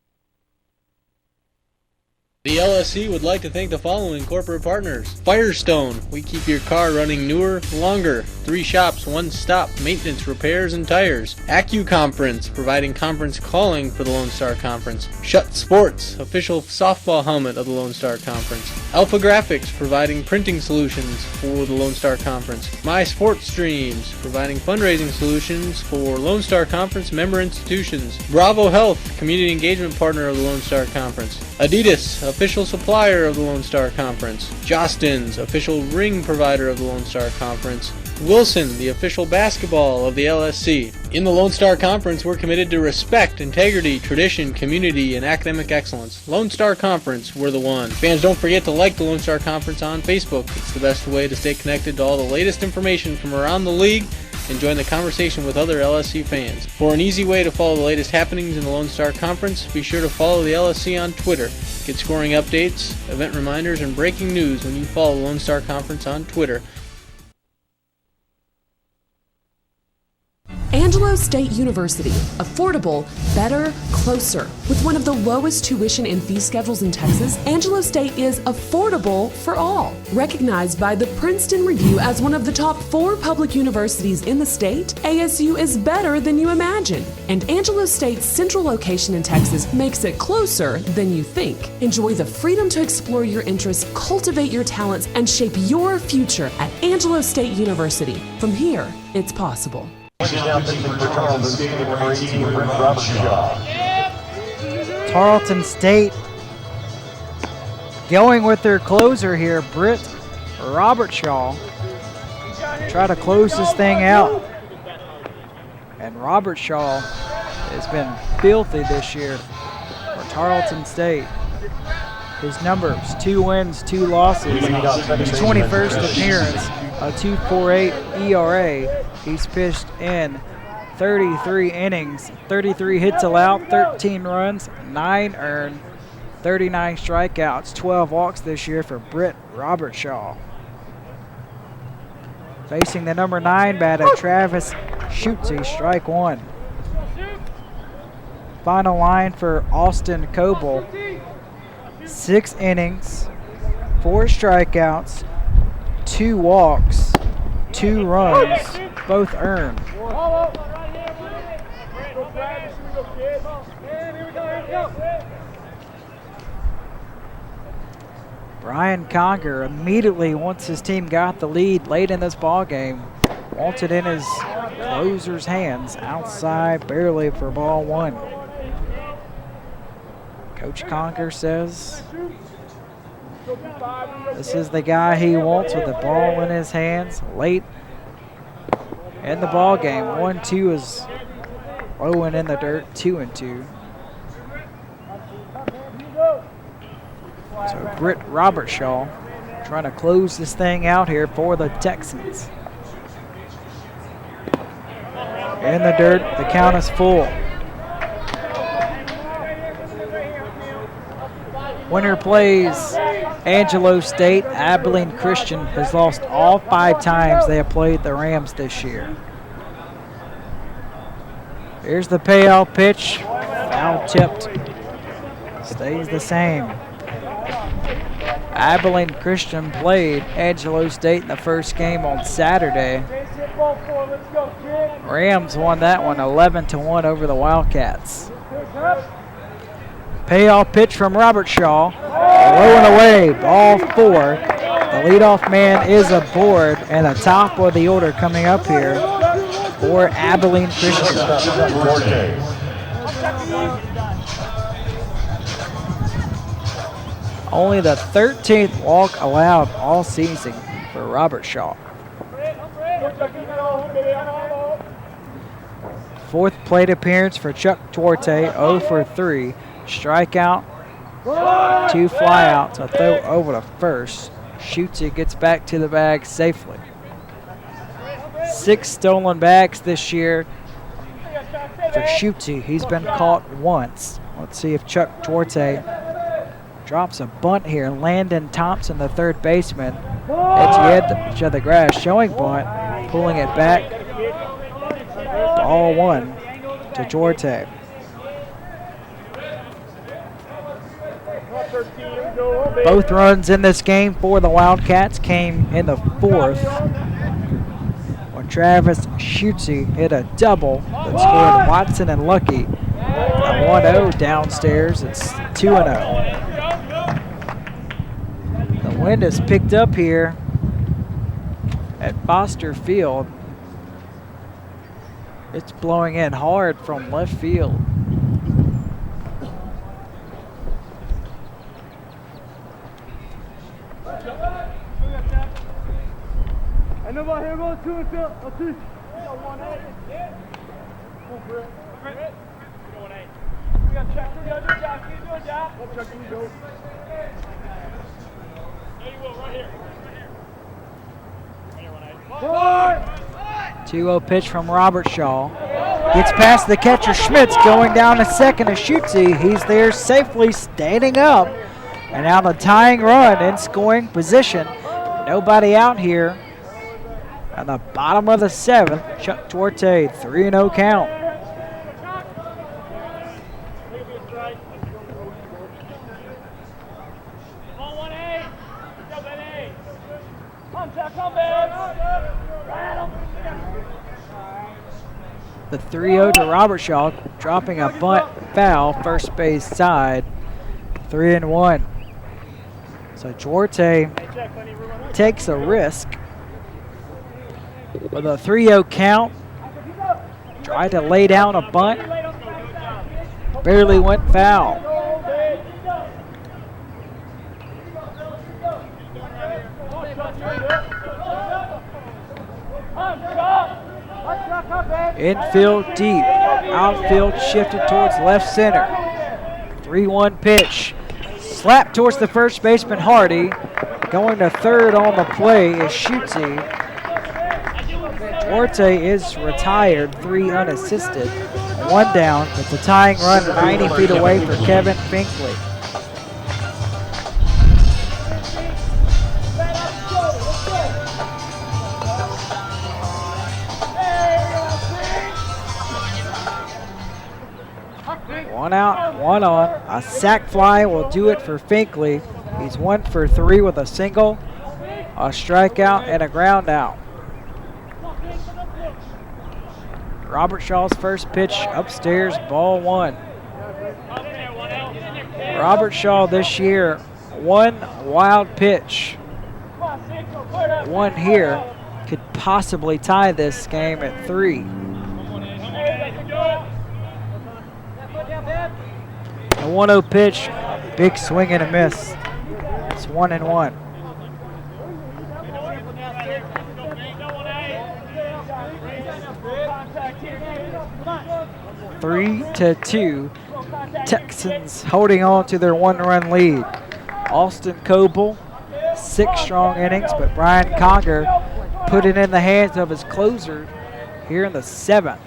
S8: The LSC would like to thank the following corporate partners. Firestone, we keep your car running newer, longer. 3 shops, 1 stop, maintenance, repairs, and tires. AccuConference, providing conference calling for the Lone Star Conference. Shut Sports, official softball helmet of the Lone Star Conference. Alpha Graphics, providing printing solutions for the Lone Star Conference. My Sports Streams, providing fundraising solutions for Lone Star Conference member institutions. Bravo Health, community engagement partner of the Lone Star Conference. Adidas, official supplier of the Lone Star Conference. Jostens, official ring provider of the Lone Star Conference. Wilson, the official basketball of the LSC. In the Lone Star Conference, we're committed to respect, integrity, tradition, community, and academic excellence. Lone Star Conference, we're the one. Fans, don't forget to like the Lone Star Conference on Facebook. It's the best way to stay connected to all the latest information from around the league and join the conversation with other LSC fans. For an easy way to follow the latest happenings in the Lone Star Conference, be sure to follow the LSC on Twitter. Get scoring updates, event reminders, and breaking news when you follow the Lone Star Conference on Twitter.
S16: Angelo State University. Affordable, better, closer. With one of the lowest tuition and fee schedules in Texas, Angelo State is affordable for all. Recognized by the Princeton Review as one of the top 4 public universities in the state, ASU is better than you imagine. And Angelo State's central location in Texas makes it closer than you think. Enjoy the freedom to explore your interests, cultivate your talents, and shape your future at Angelo State University. From here, it's possible.
S6: Tarleton State going with their closer here, Britt Robertshaw. Try to close this thing out. And Robertshaw has been filthy this year for Tarleton State. His numbers, 2 wins, 2 losses. His 21st appearance, a 2.48 ERA. He's pitched in 33 innings, 33 hits allowed, 13 runs, 9 earned, 39 strikeouts, 12 walks this year for Britt Robertshaw. Facing the number 9 batter, Travis Schutze, strike 1. Final line for Austin Coble. 6 innings, 4 strikeouts, 2 walks, 2 runs, both earned. Brian Conger immediately, once his team got the lead late in this ball game, wants it in his closer's hands, outside barely for ball 1. Coach Conger says this is the guy he wants with the ball in his hands late in the ball game. 1-2 is low and in the dirt, 2-2. So Britt Robertshaw trying to close this thing out here for the Texans. In the dirt, the count is full. Winner plays Angelo State. Abilene Christian has lost all 5 times they have played the Rams this year. Here's the payoff pitch. Foul tipped. Stays the same. Abilene Christian played Angelo State in the first game on Saturday. Rams won that one 11-1 over the Wildcats. Payoff pitch from Robertshaw. Low and away, ball 4. The leadoff man is aboard, and the top of the order coming up here for Abilene Christian. Only the 13th walk allowed all season for Robertshaw. 4th plate appearance for Chuck Duarte, 0 for 3. Strikeout, 2 flyouts, a throw over to first. Schutze gets back to the bag safely. 6 stolen bags this year for Schutze. He's been caught once. Let's see if Chuck Duarte drops a bunt here. Landon Thompson, the third baseman, at the edge of the grass, showing bunt, pulling it back. Ball 1. to Duarte. Both runs in this game for the Wildcats came in the fourth, when Travis Schutze hit a double that scored Watson and Lucky. A 1-0 downstairs. It's 2-0. The wind has picked up here at Foster Field. It's blowing in hard from left field.
S12: Here goes 2 and Phil. Let's see. 1-8. We got check. We got good job. Keep doing job. Let's check. You go. There you go. Right here. Right here, 1-8.
S6: 2-0 pitch from Robert Shaw. Gets past the catcher Schmitz, going down to second to Schutze. He's there safely standing up. And now the tying run in scoring position. Nobody out here. At the bottom of the seventh, Chuck Duarte, 3-0 count. The 3-0 to Robert Shaw, dropping a bunt foul, first base side, 3-1. So Duarte takes a risk. With a 3-0 count, tried to lay down a bunt, barely went foul. Infield deep, outfield shifted towards left center. 3-1 pitch, slapped towards the first baseman Hardy. Going to third on the play is Schutze. Duarte is retired, 3 unassisted, 1 down, with the tying run 90 feet away for Kevin Finkley. One out, one on. A sac fly will do it for Finkley. He's 1 for 3 with a single, a strikeout, and a ground out. Robert Shaw's first pitch upstairs, ball 1. Robert Shaw this year, 1 wild pitch. 1 here could possibly tie this game at 3. A 1-0 pitch, big swing and a miss. It's 1-1. 3-2. Texans holding on to their 1-run lead. Austin Coble, 6 strong innings, but Brian Conger put it in the hands of his closer here in the 7th.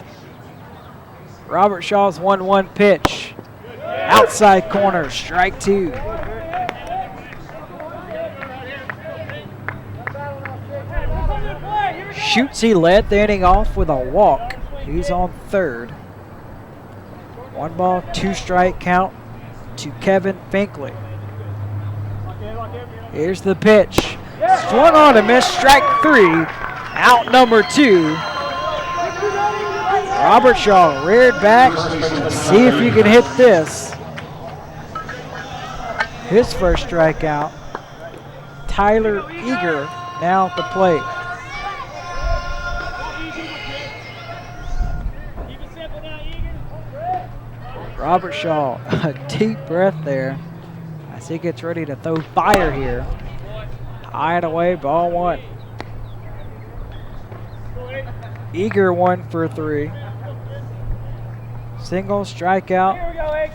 S6: Robert Shaw's 1-1 pitch. Outside corner, strike 2. Schutze led the inning off with a walk. He's on third. 1 ball, 2 strike count to Kevin Finkley. Here's the pitch. Swung on and missed, strike 3. Out number 2. Robert Shaw reared back. See if you can hit this. His first strikeout. Tyler Eager now at the plate. Robert Shaw, a deep breath there as he gets ready to throw fire here. High and away, ball 1. Eager 1 for 3. Single, strikeout,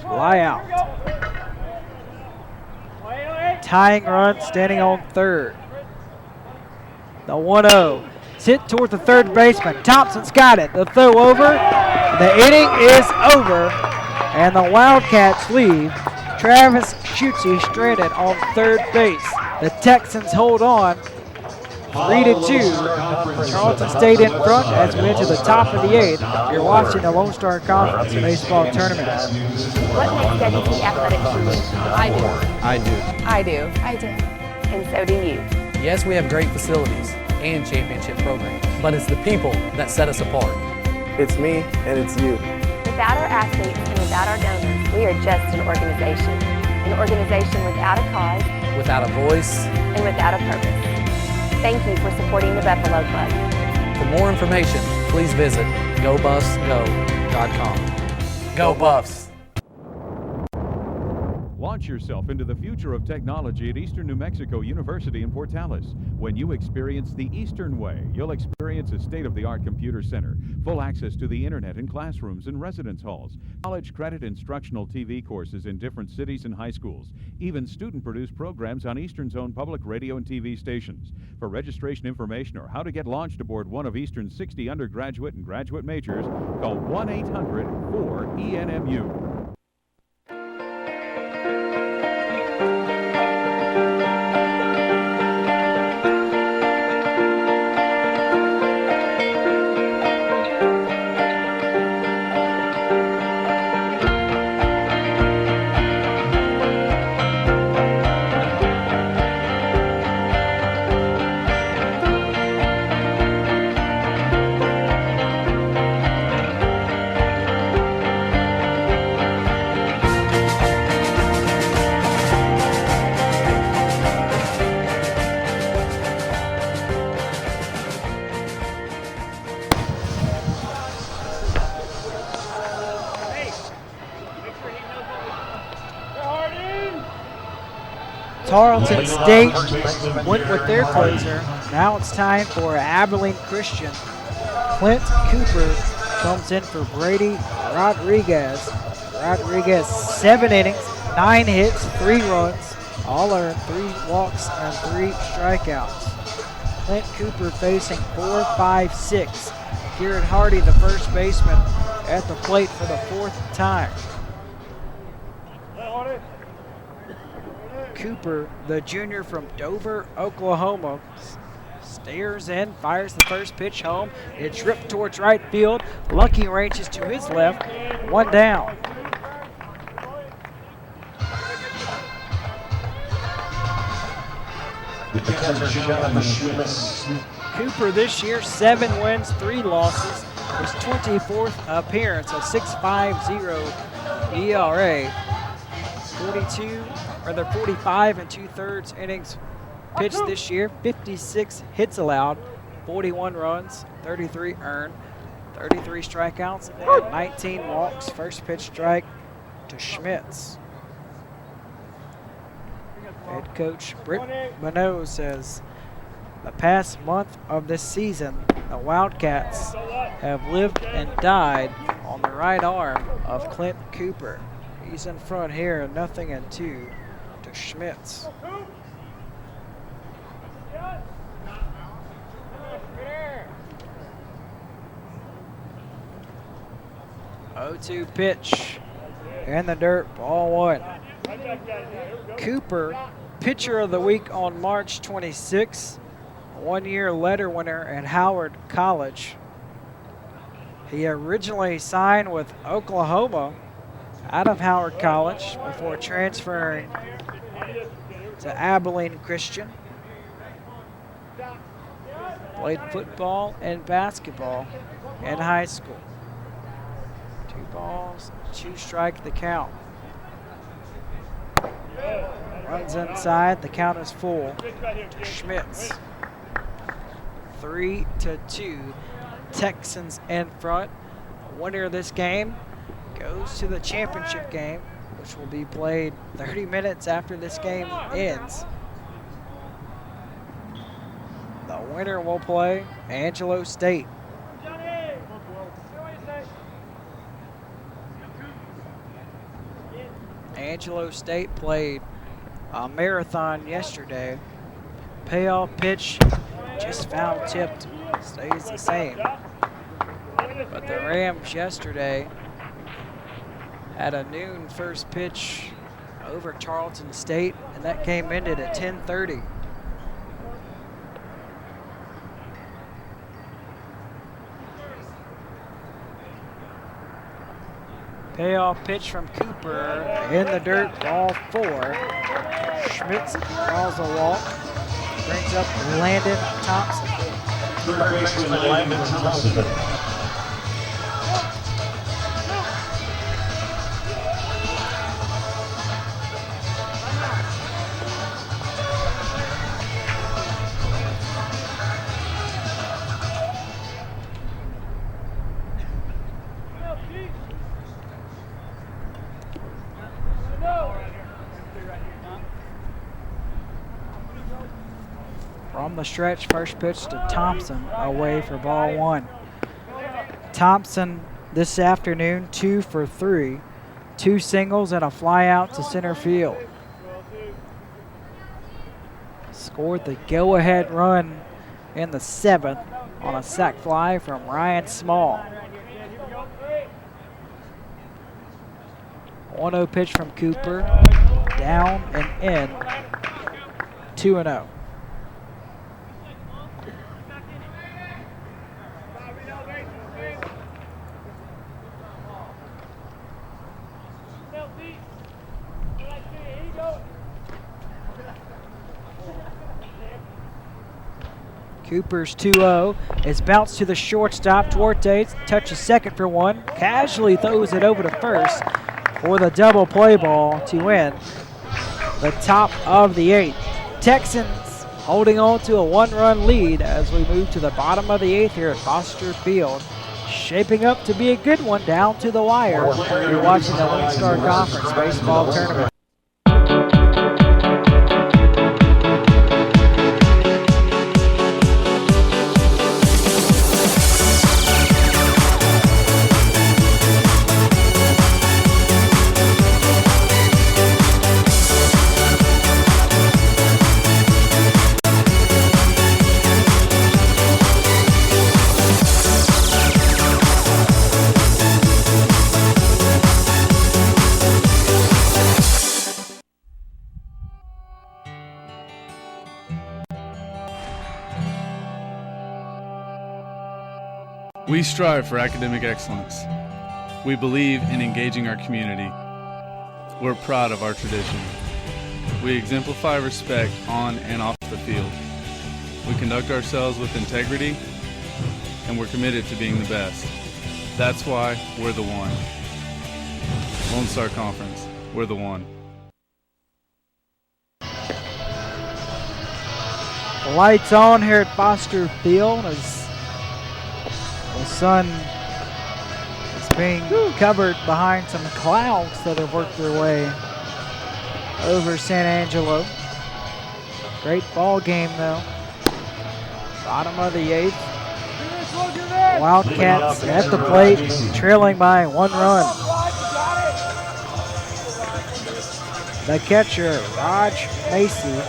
S6: fly out. Tying run, standing on third. The 1-0. It's hit toward the third baseman. Thompson's got it. The throw over. The inning is over. And the Wildcats leave. Travis Schutze stranded on third base. The Texans hold on 3-2. Tarleton State in front as we enter the top of the 8th. You're watching the Lone Star Conference Baseball Tournament.
S9: What makes WT Athletics unique?
S1: I do.
S10: I do.
S1: I do.
S9: I do. And so do you.
S10: Yes, we have great facilities and championship programs, but it's the people that set us apart.
S4: It's me and it's you.
S9: Without our athletes and without our donors, we are just an organization. An organization without a cause.
S10: Without a voice.
S9: And without a purpose. Thank you for supporting the Buffalo Club.
S10: For more information, please visit GoBuffsGo.com. Go Buffs!
S11: Launch yourself into the future of technology at Eastern New Mexico University in Portales. When you experience the Eastern Way, you'll experience a state-of-the-art computer center, full access to the internet in classrooms and residence halls, college credit instructional TV courses in different cities and high schools, even student-produced programs on Eastern's own public radio and TV stations. For registration information or how to get launched aboard one of Eastern's 60 undergraduate and graduate majors, call 1-800-4-ENMU.
S6: Tarleton State went with their closer. Now it's time for Abilene Christian. Clint Cooper comes in for Brady Rodriguez. Rodriguez, 7 innings, 9 hits, 3 runs, all earned, 3 walks and 3 strikeouts. Clint Cooper facing 4-5-6. Garrett Hardy, the first baseman, at the plate for the 4th time. Cooper, the junior from Dover, Oklahoma, stares in, fires the first pitch home. It's ripped towards right field. Lucky ranges to his left. 1 down. Cooper this year, 7 wins, 3 losses. His 24th appearance, a 6.50 ERA. 45 2/3 innings pitched this year, 56 hits allowed, 41 runs, 33 earned, 33 strikeouts, and 19 walks. First pitch strike to Schmitz. Head coach Britt Bonneau says the past month of this season, the Wildcats have lived and died on the right arm of Clint Cooper. He's in front here, 0-2 to Schmitz. Oh-2 pitch in the dirt, ball 1. Cooper, pitcher of the week on March 26, 1-year letter winner at Howard College. He originally signed with Oklahoma out of Howard College before transferring to Abilene Christian. Played football and basketball in high school. 2 balls, 2 strike the count. Runs inside, the count is full to Schmitz. 3-2, Texans in front. The winner of this game goes to the championship game, which will be played 30 minutes after this game ends. The winner will play Angelo State. Angelo State played a marathon yesterday. Payoff pitch just foul tipped, stays the same. But the Rams yesterday had a noon first pitch over Tarleton State, and that game ended at 10:30. Payoff pitch from Cooper in the dirt, ball 4. Schmitz draws a walk, brings up Landon Thompson.
S7: Landon Thompson.
S6: From the stretch, first pitch to Thompson, away for ball 1. Thompson this afternoon 2 for 3, 2 singles and a fly out to center field. Scored the go-ahead run in the 7th on a sac fly from Ryan Small. 1-0 pitch from Cooper, down and in, 2-0. Cooper's 2-0 is bounced to the shortstop. Duarte touches second for 1. Casually throws it over to first for the double play ball to win the top of the 8th. Texans holding on to a 1-run lead as we move to the bottom of the 8th here at Foster Field. Shaping up to be a good one down to the wire. You're watching the Lone Star Conference Baseball Tournament.
S5: We strive for academic excellence. We believe in engaging our community. We're proud of our tradition. We exemplify respect on and off the field. We conduct ourselves with integrity, and we're committed to being the best. That's why we're the one. Lone Star Conference, we're the one.
S6: Lights on here at Foster Field as the sun is being covered behind some clouds that have worked their way over San Angelo. Great ball game though. Bottom of the 8th. Wildcats at the plate, trailing by 1 run. The catcher, Raj Macy,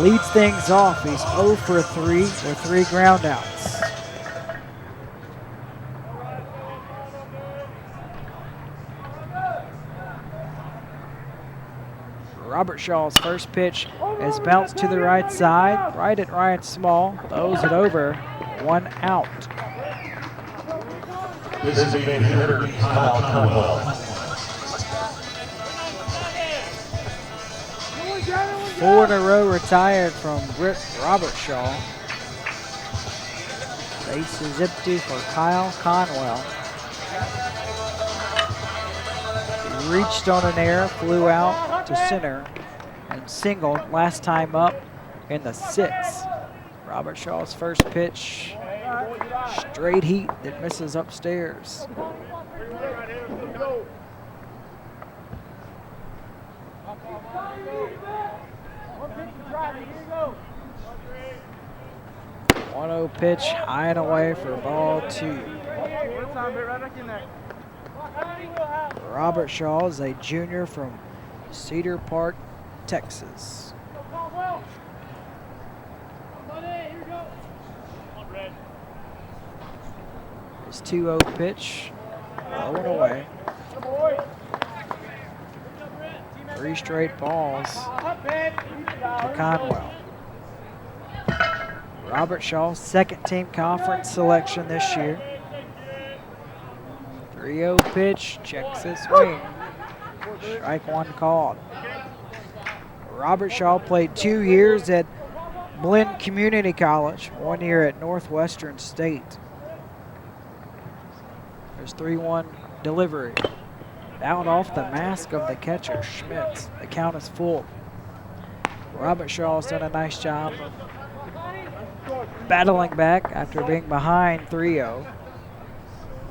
S6: leads things off. He's 0 for 3 with 3 groundouts. Robert Shaw's first pitch is bounced to the right side, right at Ryan Small, throws it over, 1 out.
S7: Designated hitter, Kyle Conwell.
S6: 4 in a row retired from Robert Shaw. Base is empty for Kyle Conwell. He reached on an error, flew out to center, and singled last time up in the 6th. Robert Shaw's first pitch, straight heat that misses upstairs. One 1-0 pitch, high and away for ball 2. Robert Shaw is a junior from Cedar Park, Texas. His 2-0 pitch, low and away. 3 straight balls for Conwell. Robert Shaw, second team conference selection this year. 3-0 pitch, checks his swing. Strike one called. Robert Shaw played 2 years at Blinn Community College, 1 year at Northwestern State. There's 3-1 delivery. Out off the mask of the catcher, Schmitz. The count is full. Robert Shaw's done a nice job of battling back after being behind 3-0.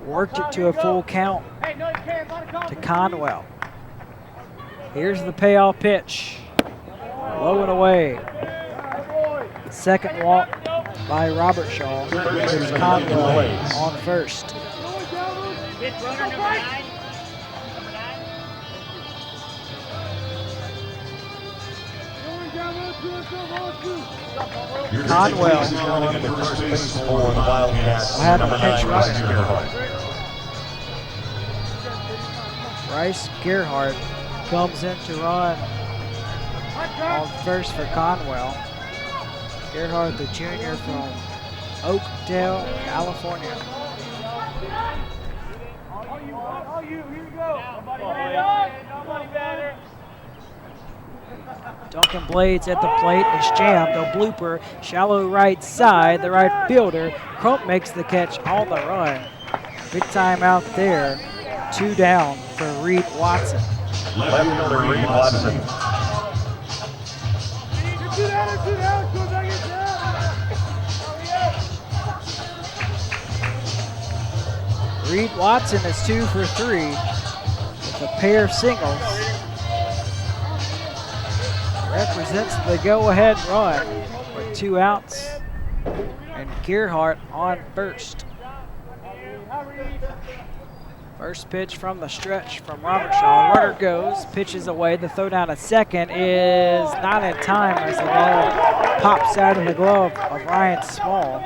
S6: Worked it to a full count to Conwell. Here's the payoff pitch. Low and away. Second walk by Robert Shaw. There's Conwell on first. Conwell will have a pinch runner. Bryce Gerhardt comes in to run on first for Conwell. Gerhardt, the junior from Oakdale, California. Duncan Blades at the plate is jammed. A blooper, shallow right side. The right fielder, Crump makes the catch on the run. Big time out there. 2 down for Reed Watson.
S7: Left fielder Reed Watson.
S6: Reed Watson is 2 for 3 with a pair of singles. Represents the go-ahead run with 2 outs. And Gerhardt on first. First pitch from the stretch from Robert Shaw. Runner goes, pitches away. The throw down at second is not in time as the ball pops out of the glove of Ryan Small.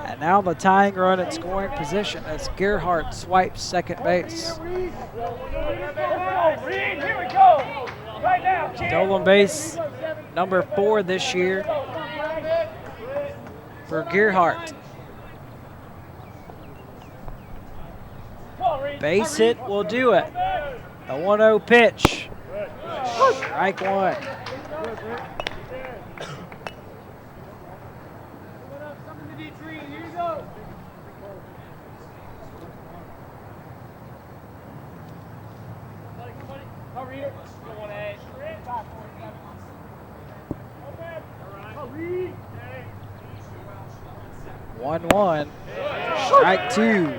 S6: And now the tying run in scoring position as Gerhardt swipes second base. Stolen base number 4 this year for Gerhardt. Base hit will do it. The 1-0 pitch. Strike one. One, strike 2.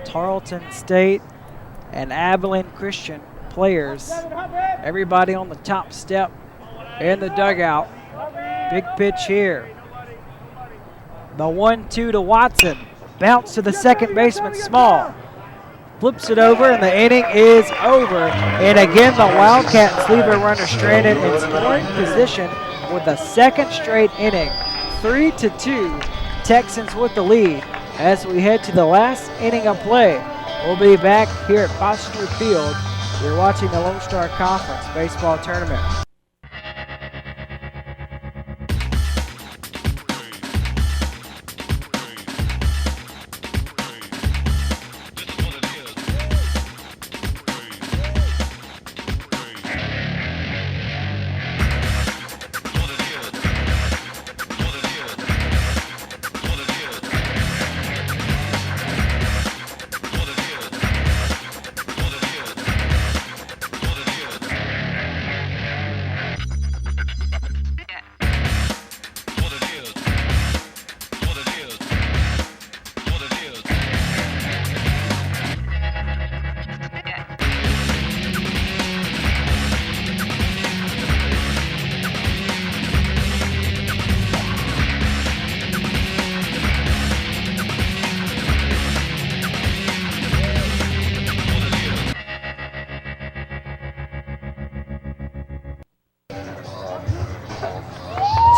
S6: Tarleton State and Abilene Christian players. Everybody on the top step in the dugout. Big pitch here. The 1-2 to Watson. Bounce to the second baseman, Small. Flips it over, and the inning is over. And again, the Wildcats leave a runner stranded in scoring position with a second straight inning. 3-2, Texans with the lead. As we head to the last inning of play, we'll be back here at Foster Field. You're watching the Lone Star Conference Baseball Tournament.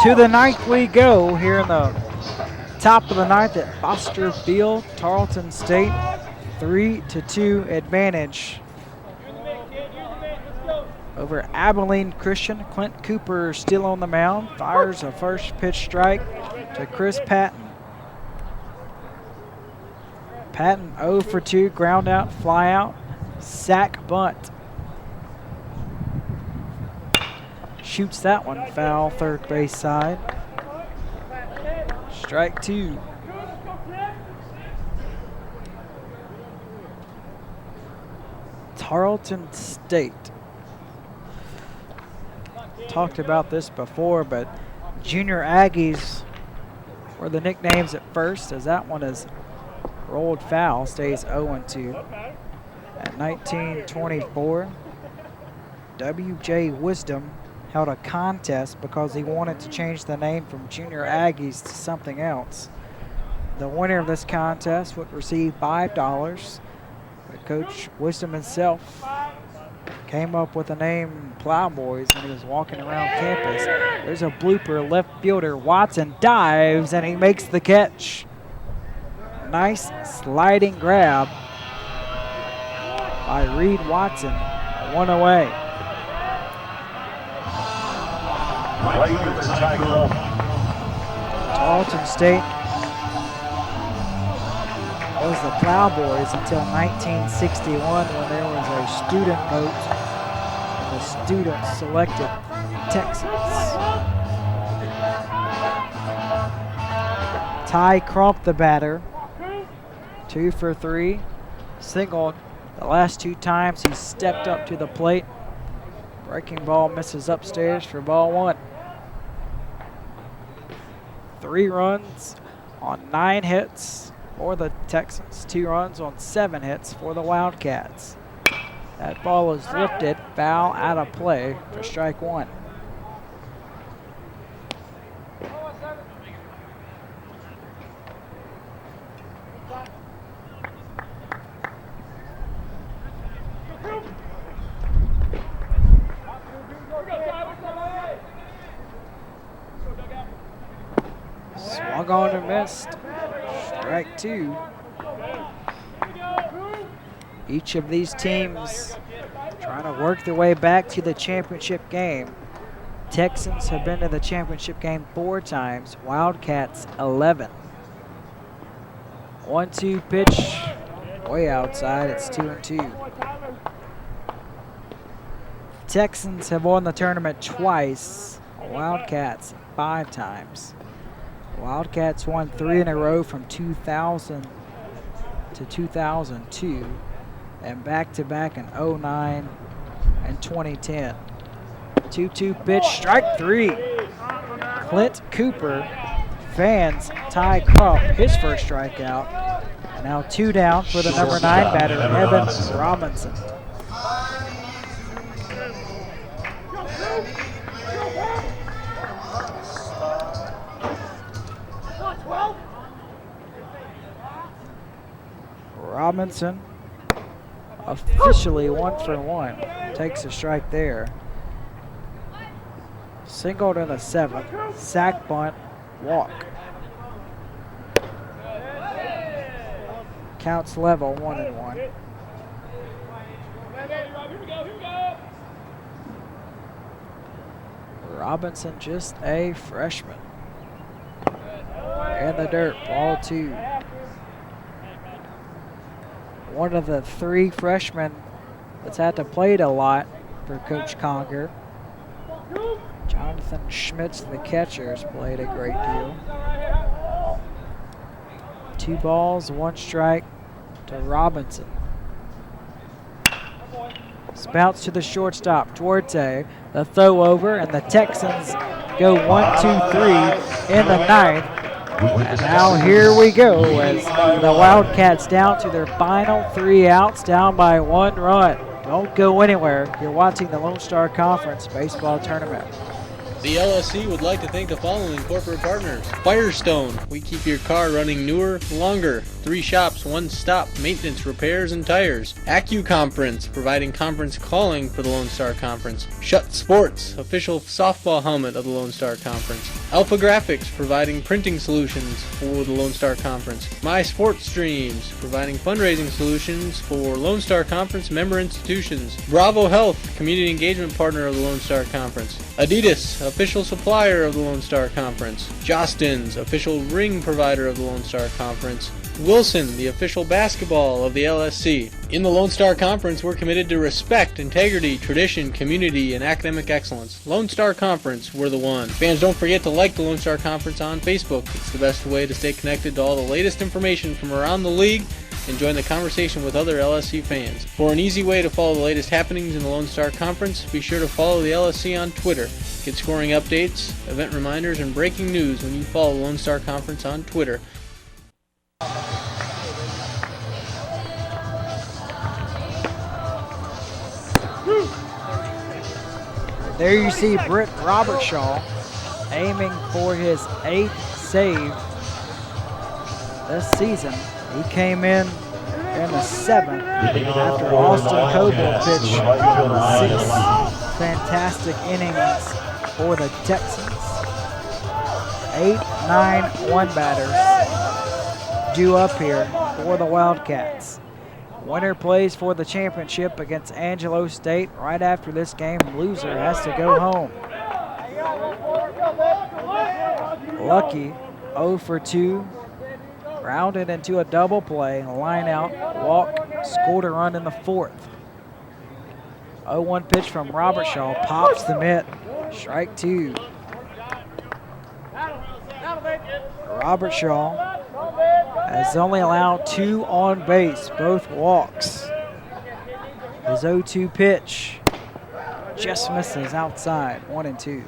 S6: To the ninth we go here in the top of the ninth at Foster Field. Tarleton State 3-2 advantage over Abilene Christian. Clint Cooper still on the mound. Fires a first pitch strike to Chris Patton. Patton 0 for 2, ground out, fly out, sack bunt. Shoots that one foul, third base side. Strike 2. Tarleton State. Talked about this before, but Junior Aggies were the nicknames at first, as that one is rolled foul, stays 0-2. At 1924, W.J. Wisdom held a contest because he wanted to change the name from Junior Aggies to something else. The winner of this contest would receive $5. But Coach Wisdom himself came up with the name Plowboys when he was walking around campus. There's a blooper. Left fielder Watson dives and he makes the catch. Nice sliding grab by Reed Watson. One away. Tarleton State was the Plowboys until 1961 when there was a student vote and the students selected Texans. Ty Crump, the batter, 2 for 3, singled the last 2 times he stepped up to the plate. Breaking ball misses upstairs for ball 1. 3 runs on 9 hits for the Texans, 2 runs on 7 hits for the Wildcats. That ball is lifted, foul out of play for strike 1. Swung on and missed. Strike 2. Each of these teams trying to work their way back to the championship game. Texans have been to the championship game 4 times. Wildcats 11. 1-2 pitch, way outside. It's 2-2. Texans have won the tournament twice. Wildcats 5 times. Wildcats won 3 in a row from 2000 to 2002 and back-to-back in 09 and 2010. 2-2 pitch, strike 3. Clint Cooper fans Ty Crump, his first strikeout. And now 2 down for the number 9 batter, Evan Robinson. Robinson officially 1 for 1. Takes a strike there. Singled in the 7th. Sack bunt, walk. Counts level 1-1. Robinson just a freshman. In the dirt, ball 2. One of the 3 freshmen that's had to play it a lot for Coach Conger. Jonathan Schmitz, the catcher, has played a great deal. 2 balls, 1 strike to Robinson. Spouts to the shortstop, Duarte. The throw over, and the Texans go 1-2-3 in the 9th. And now here we go as the Wildcats down to their final 3 outs, down by 1 run. Don't go anywhere. You're watching the Lone Star Conference Baseball Tournament.
S8: The LSC would like to thank the following corporate partners. Firestone, we keep your car running newer, longer. 3 shops, 1 stop, maintenance, repairs, and tires. Conference, providing conference calling for the Lone Star Conference. Shut Sports, official softball helmet of the Lone Star Conference. Alpha Graphics, providing printing solutions for the Lone Star Conference. My Sports Streams, providing fundraising solutions for Lone Star Conference member institutions. Bravo Health, community engagement partner of the Lone Star Conference. Adidas, official supplier of the Lone Star Conference. Jostens, official ring provider of the Lone Star Conference. Wilson, the official basketball of the LSC. In the Lone Star Conference, we're committed to respect, integrity, tradition, community, and academic excellence. Lone Star Conference, we're the one. Fans, don't forget to like the Lone Star Conference on Facebook. It's the best way to stay connected to all the latest information from around the league and join the conversation with other LSC fans. For an easy way to follow the latest happenings in the Lone Star Conference, be sure to follow the LSC on Twitter. Get scoring updates, event reminders, and breaking news when you follow the Lone Star Conference on Twitter.
S6: There you see Britt Robertshaw aiming for his 8th save this season. He came in the 7th after Austin Coble pitched 6 fantastic innings for the Texans. 8-9-1 batters due up here for the Wildcats. Winner plays for the championship against Angelo State. Right after this game, loser has to go home. Lucky 0 for 2. Rounded into a double play, line out, walk, scored a run in the 4th. 0-1 pitch from Robertshaw, pops the mitt, strike 2. Robertshaw has only allowed 2 on base, both walks. His 0-2 pitch just misses outside, 1-2.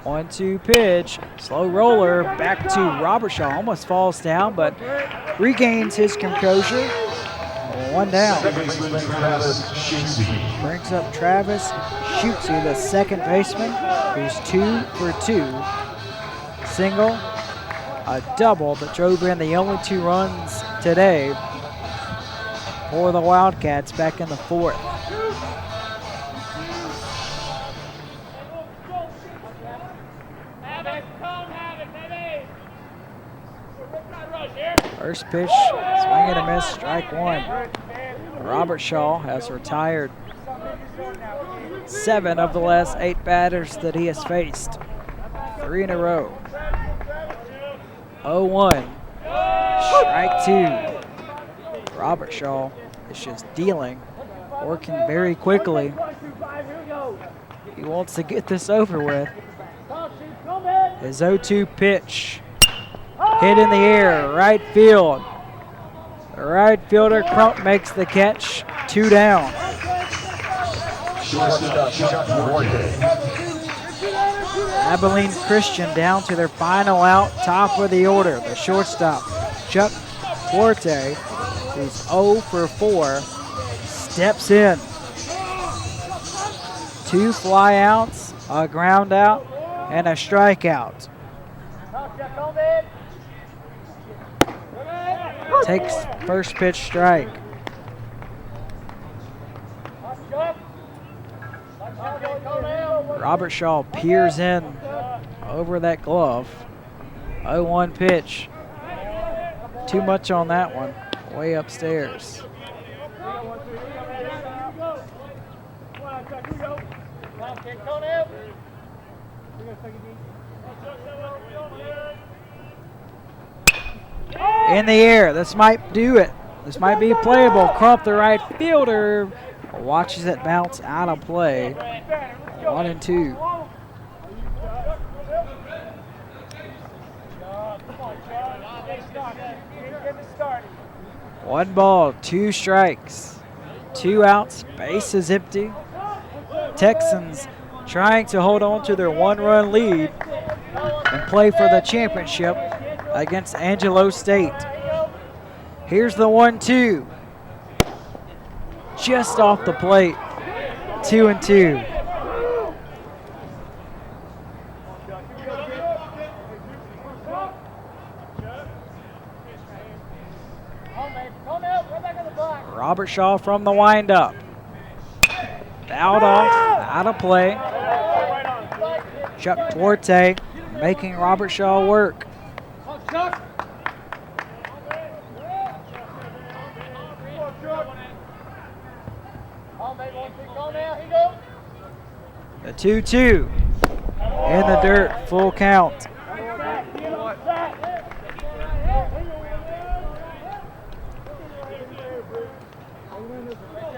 S6: One-two pitch, slow roller, back to Robertshaw, almost falls down, but regains his composure. 1 down. Brings up Travis Schutze, the second baseman, who's 2 for 2. Single, a double that drove in the only 2 runs today for the Wildcats back in the 4th. First pitch, swing and a miss, strike 1. Robertshaw has retired 7 of the last 8 batters that he has faced. 3 in a row. 0-1, strike 2. Robertshaw is just dealing, working very quickly. He wants to get this over with. His 0-2 pitch. Hit in the air, right field. The right fielder, Crump, makes the catch. 2 down. Abilene Christian down to their final out, top of the order. The shortstop, Chuck Forte, who's 0 for 4, steps in. 2 fly outs, a ground out, and a strikeout. Takes first pitch strike. Robertshaw peers in over that glove. 0-1 pitch. Too much on that one. Way upstairs. In the air, this might do it. This might be playable. Crump, the right fielder, watches it bounce out of play. 1-2. One ball, 2 strikes, 2 outs, base is empty. Texans trying to hold on to their 1-run lead and play for the championship against Angelo State. Here's the 1-2. Just off the plate. 2-2. Robert Shaw from the windup. Fouled off, out of play. Chuck Duarte making Robert Shaw work. The 2-2 in the dirt, full count.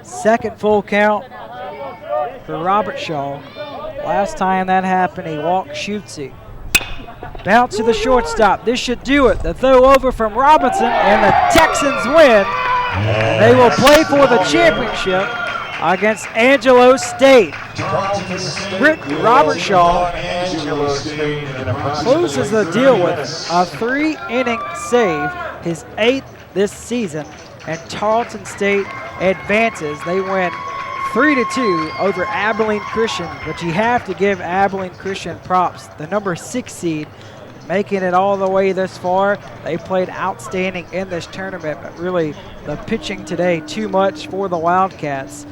S6: Second full count for Robert Shaw. Last time that happened, he walked Schutze. Bounce to the shortstop. This should do it. The throw over from Robinson, and the Texans win. And they will play for the championship against Angelo State. Robert Shaw closes the deal with a 3-inning save, his 8th this season, and Tarleton State advances. They win 3-2 over Abilene Christian, but you have to give Abilene Christian props. The number 6 seed making it all the way this far. They played outstanding in this tournament, but really the pitching today too much for the Wildcats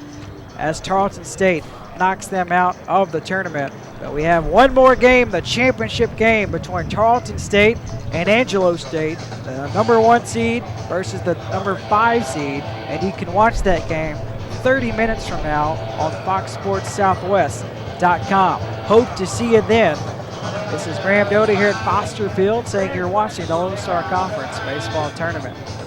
S6: as Tarleton State knocks them out of the tournament. But we have one more game, the championship game between Tarleton State and Angelo State, the number 1 seed versus the number 5 seed, and you can watch that game 30 minutes from now on FoxSportsSouthwest.com. Hope to see you then. This is Graham Doty here at Foster Field saying you're watching the Lone Star Conference Baseball Tournament.